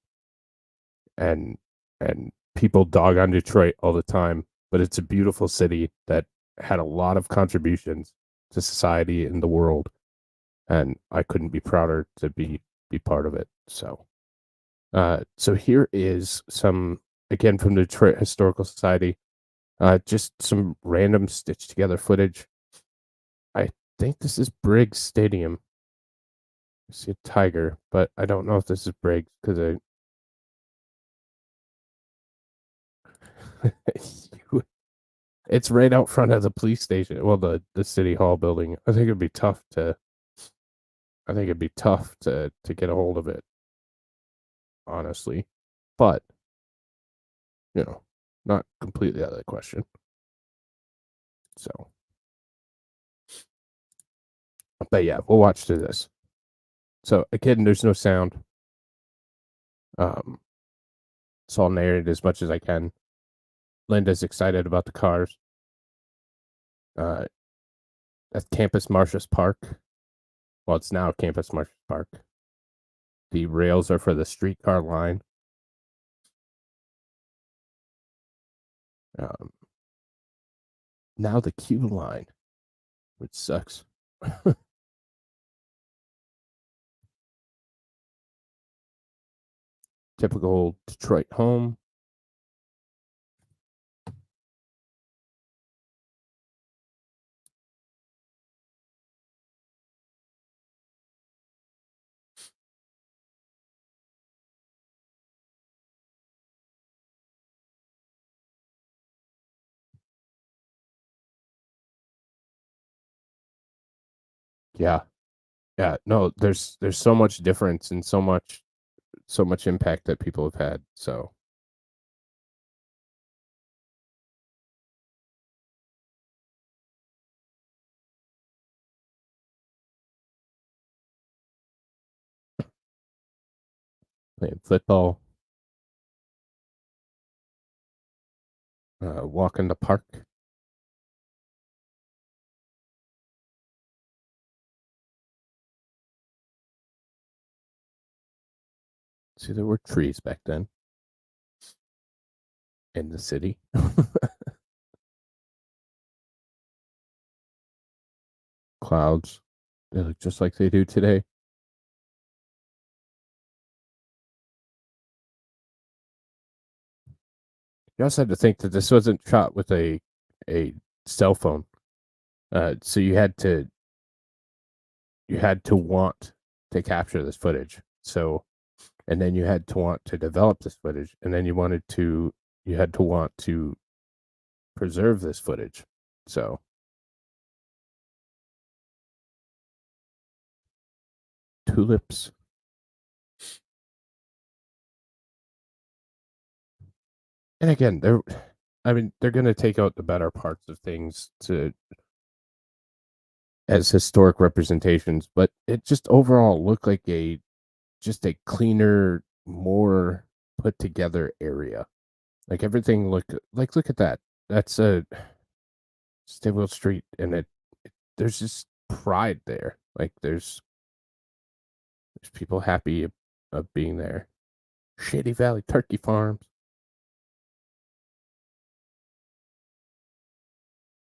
And people dog on Detroit all the time, but it's a beautiful city that had a lot of contributions to society and the world, and I couldn't be prouder to be part of it. So here is some, again, from the Detroit Historical Society, just some random stitched together footage. I think this is Briggs Stadium. I see a tiger, but I don't know if this is Briggs because it's right out front of the police station. Well, the city hall building. I think it'd be tough to get a hold of it, honestly. But not completely out of the question. So, but yeah, we'll watch through this. So again, there's no sound. So I'll narrate as much as I can. Linda's excited about the cars. At Campus Martius Park. Well, it's now Campus Martius Park. The rails are for the streetcar line. Now the Q line, which sucks. Typical Detroit home. Yeah. Yeah. No, there's so much difference and so much impact that people have had. So playing football. Walk in the park. See, there were trees back then in the city. Clouds. They look just like they do today. You also had to think that this wasn't shot with a cell phone. So you had to want to capture this footage. So, and then you had to want to develop this footage, and then you had to want to preserve this footage. So tulips. And again, they're going to take out the better parts of things as historic representations, but it just overall looked like just a cleaner, more put together area. Like everything look at that. That's a Stable Street, and there's just pride there. Like there's people happy of being there. Shady Valley Turkey Farms.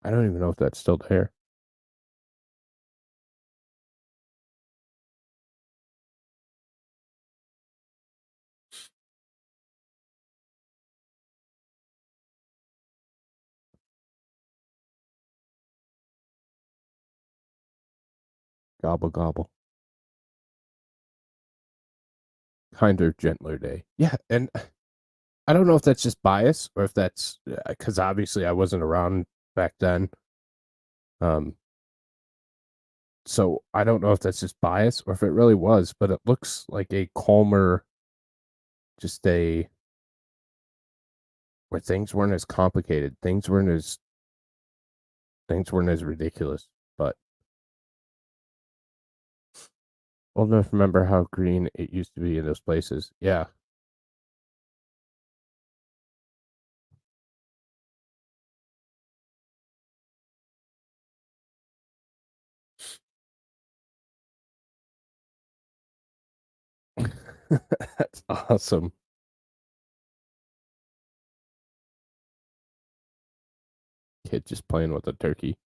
I don't even know if that's still there. Gobble gobble. Kinder, gentler day. Yeah, and I don't know if that's just bias or if that's because obviously I wasn't around back then. So I don't know if that's just bias or if it really was, but it looks like a calmer, just where things weren't as complicated, things weren't as ridiculous. But old enough to remember how green it used to be in those places. Yeah. That's awesome. Kid just playing with a turkey.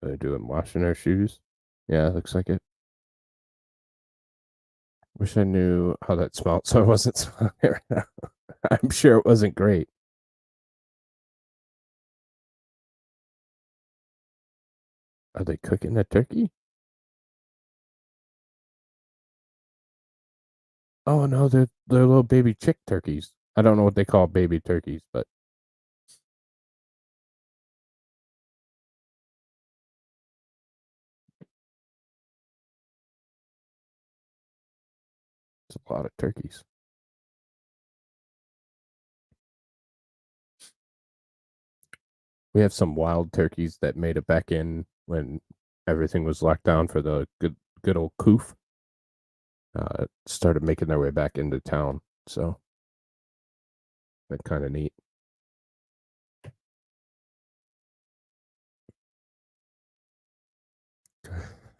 They're doing washing their shoes. Yeah, looks like it. Wish I knew how that smelled, so I wasn't smelling it right now. I'm sure it wasn't great. Are they cooking the turkey? Oh no, they're little baby chick turkeys. I don't know what they call baby turkeys, but it's a lot of turkeys. We have some wild turkeys that made it back in when everything was locked down for the good old coof. Started making their way back into town, so been kind of neat.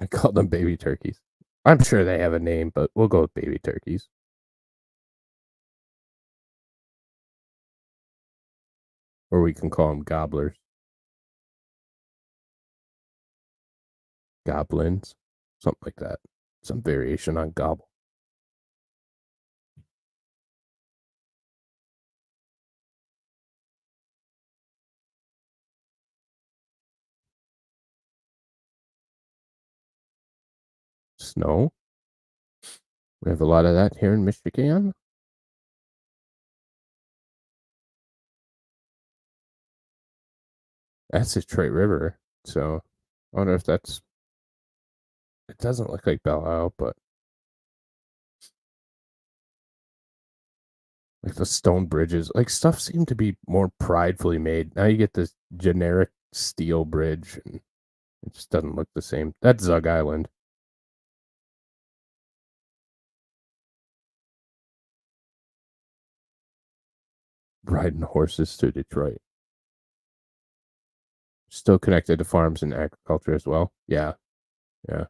I call them baby turkeys. I'm sure they have a name, but we'll go with baby turkeys. Or we can call them gobblers. Goblins. Something like that. Some variation on gobble. Snow. We have a lot of that here in Michigan. That's Detroit River. So I wonder if that's. It doesn't look like Belle Isle, but like the stone bridges, like stuff seemed to be more pridefully made. Now you get this generic steel bridge, and it just doesn't look the same. That's Zug Island. Riding horses to Detroit. Still connected to farms and agriculture as well. Yeah. Yeah.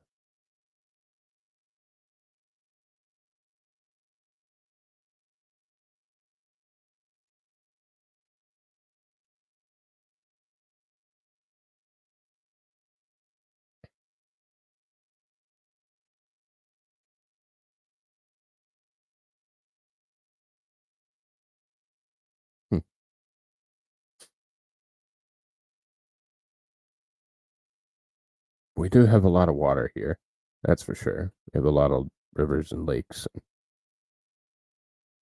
We do have a lot of water here. That's for sure. We have a lot of rivers and lakes. And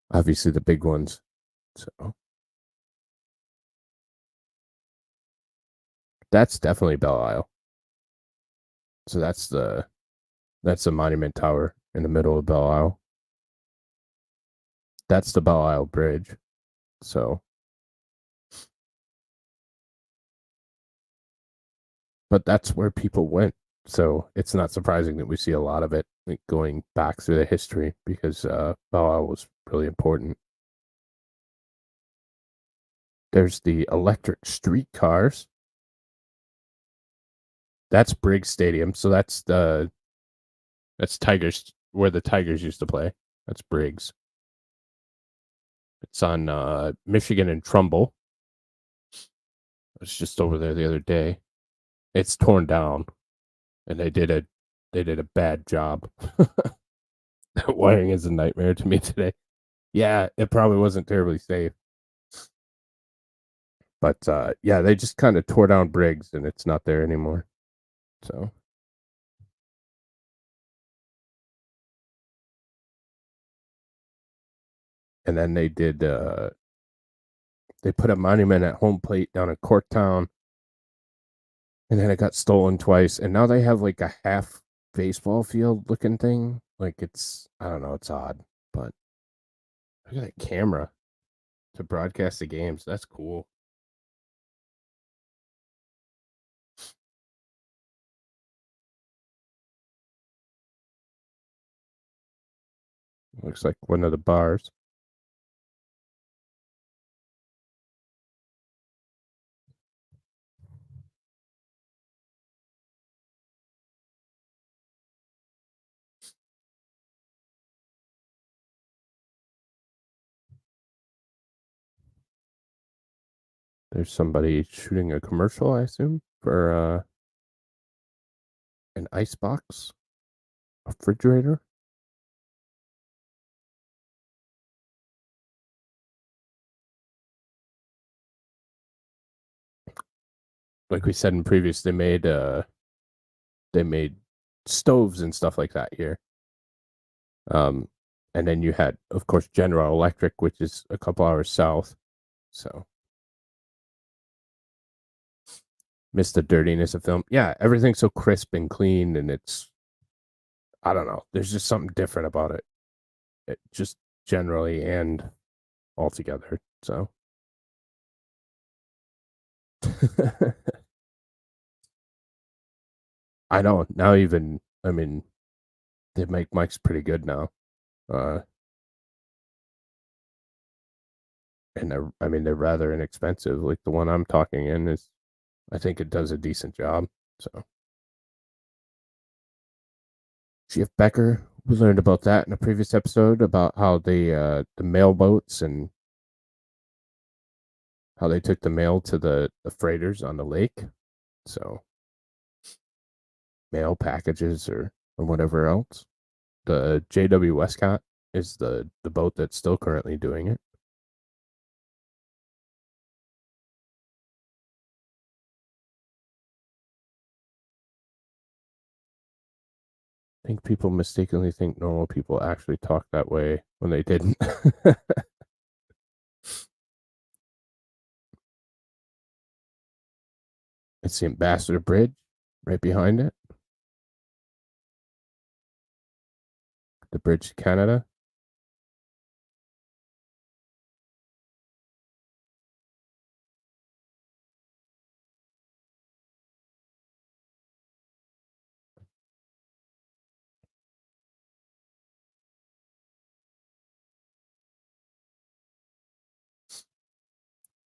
obviously the big ones. So that's definitely Belle Isle. So that's the monument tower in the middle of Belle Isle. That's the Belle Isle Bridge. So but that's where people went. So it's not surprising that we see a lot of it like, going back through the history because Belle Isle was really important. There's the electric streetcars. That's Briggs Stadium. So that's Tigers, where the Tigers used to play. That's Briggs. It's on Michigan and Trumbull. I was just over there the other day. It's torn down, and they did a bad job. That wiring is a nightmare to me today. Yeah, it probably wasn't terribly safe. But yeah, they just kind of tore down Briggs, and it's not there anymore. So. And then they did, they put a monument at home plate down in Corktown. And then it got stolen twice. And now they have like a half baseball field looking thing. Like it's, I don't know, it's odd. But look at that camera to broadcast the games. That's cool. Looks like one of the bars. There's somebody shooting a commercial, I assume, for an icebox, a refrigerator. Like we said in previous, they made stoves and stuff like that here. And then you had, of course, General Electric, which is a couple hours south. So, miss the dirtiness of film. Yeah, everything's so crisp and clean, and I don't know. There's just something different about it. Just generally and altogether. So. I know. Now even, I mean, they make mics pretty good now. And they're rather inexpensive. Like the one I'm talking in I think it does a decent job. So. Chief Becker, we learned about that in a previous episode about how the mail boats and how they took the mail to the freighters on the lake. So mail packages or whatever else. The J.W. Westcott is the boat that's still currently doing it. I think people mistakenly think normal people actually talk that way when they didn't. It's the Ambassador Bridge right behind it. The bridge to Canada.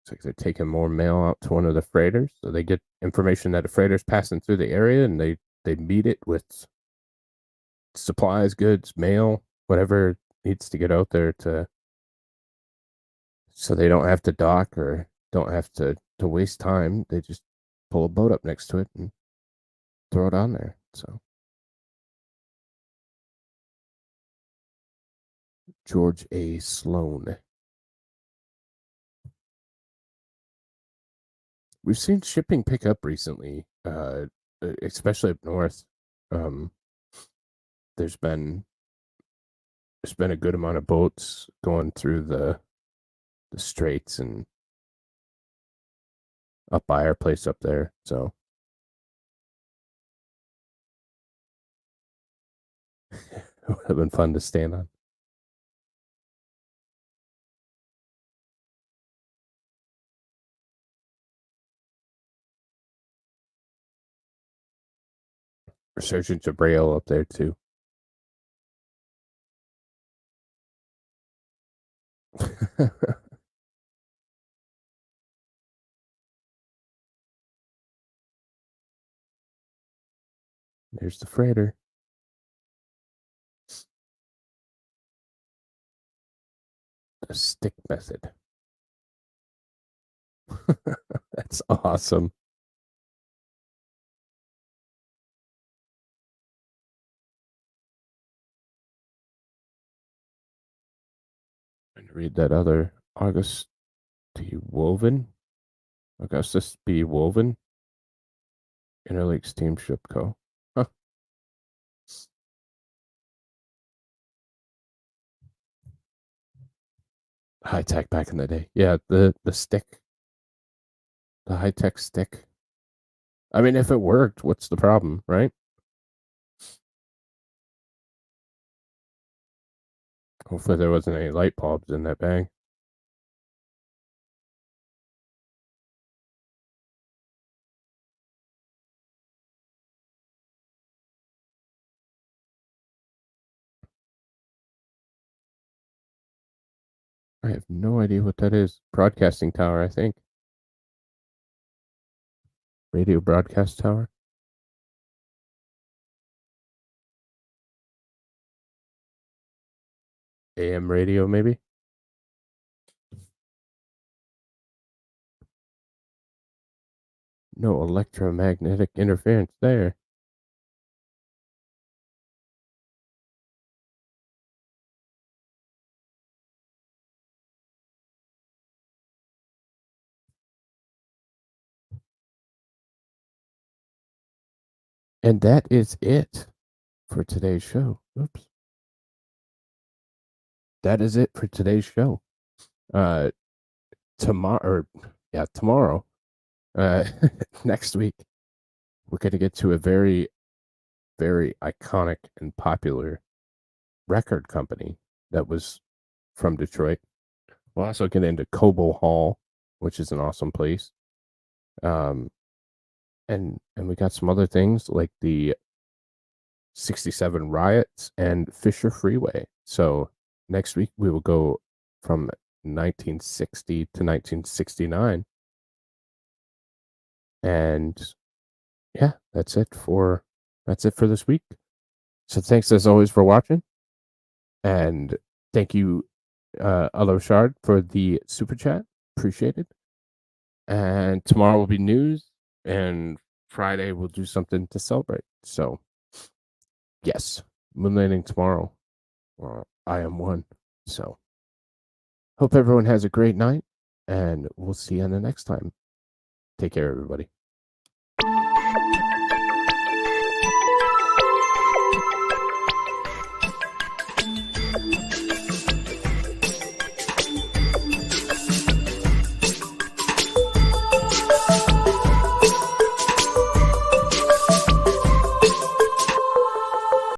It's like they're taking more mail out to one of the freighters. So they get information that a freighter's passing through the area, and they meet it with supplies, goods, mail, whatever needs to get out there so they don't have to dock or don't have to waste time. They just pull a boat up next to it and throw it on there. So George A. Sloan. We've seen shipping pick up recently, especially up north. There's been a good amount of boats going through the straits and up by our place up there. So it would have been fun to stand on. Resurgence of Braille up there too. There's the freighter. The stick method. That's awesome. And read that other Augustus B. Woven, Interlake Steamship Co. Huh. High tech back in the day. Yeah, the stick. The high tech stick. I mean, if it worked, what's the problem, right? Hopefully there wasn't any light bulbs in that bag. I have no idea what that is. Broadcasting tower, I think. Radio broadcast tower. AM radio, maybe? No electromagnetic interference there. And that is it for today's show. Oops. that is it for today's show. Tomorrow, next week, we're going to get to a very, very iconic and popular record company that was from Detroit. We'll also get into Cobo Hall, which is an awesome place. And we got some other things like the 67 riots and Fisher Freeway. So next week we will go from 1960 to 1969. And yeah, that's it for this week. So thanks as always for watching. And thank you, Aloshard, for the super chat. Appreciate it. And tomorrow will be news, and Friday we'll do something to celebrate. So, yes, moon landing tomorrow. I am one. So, hope everyone has a great night, and we'll see you on the next time. Take care, everybody.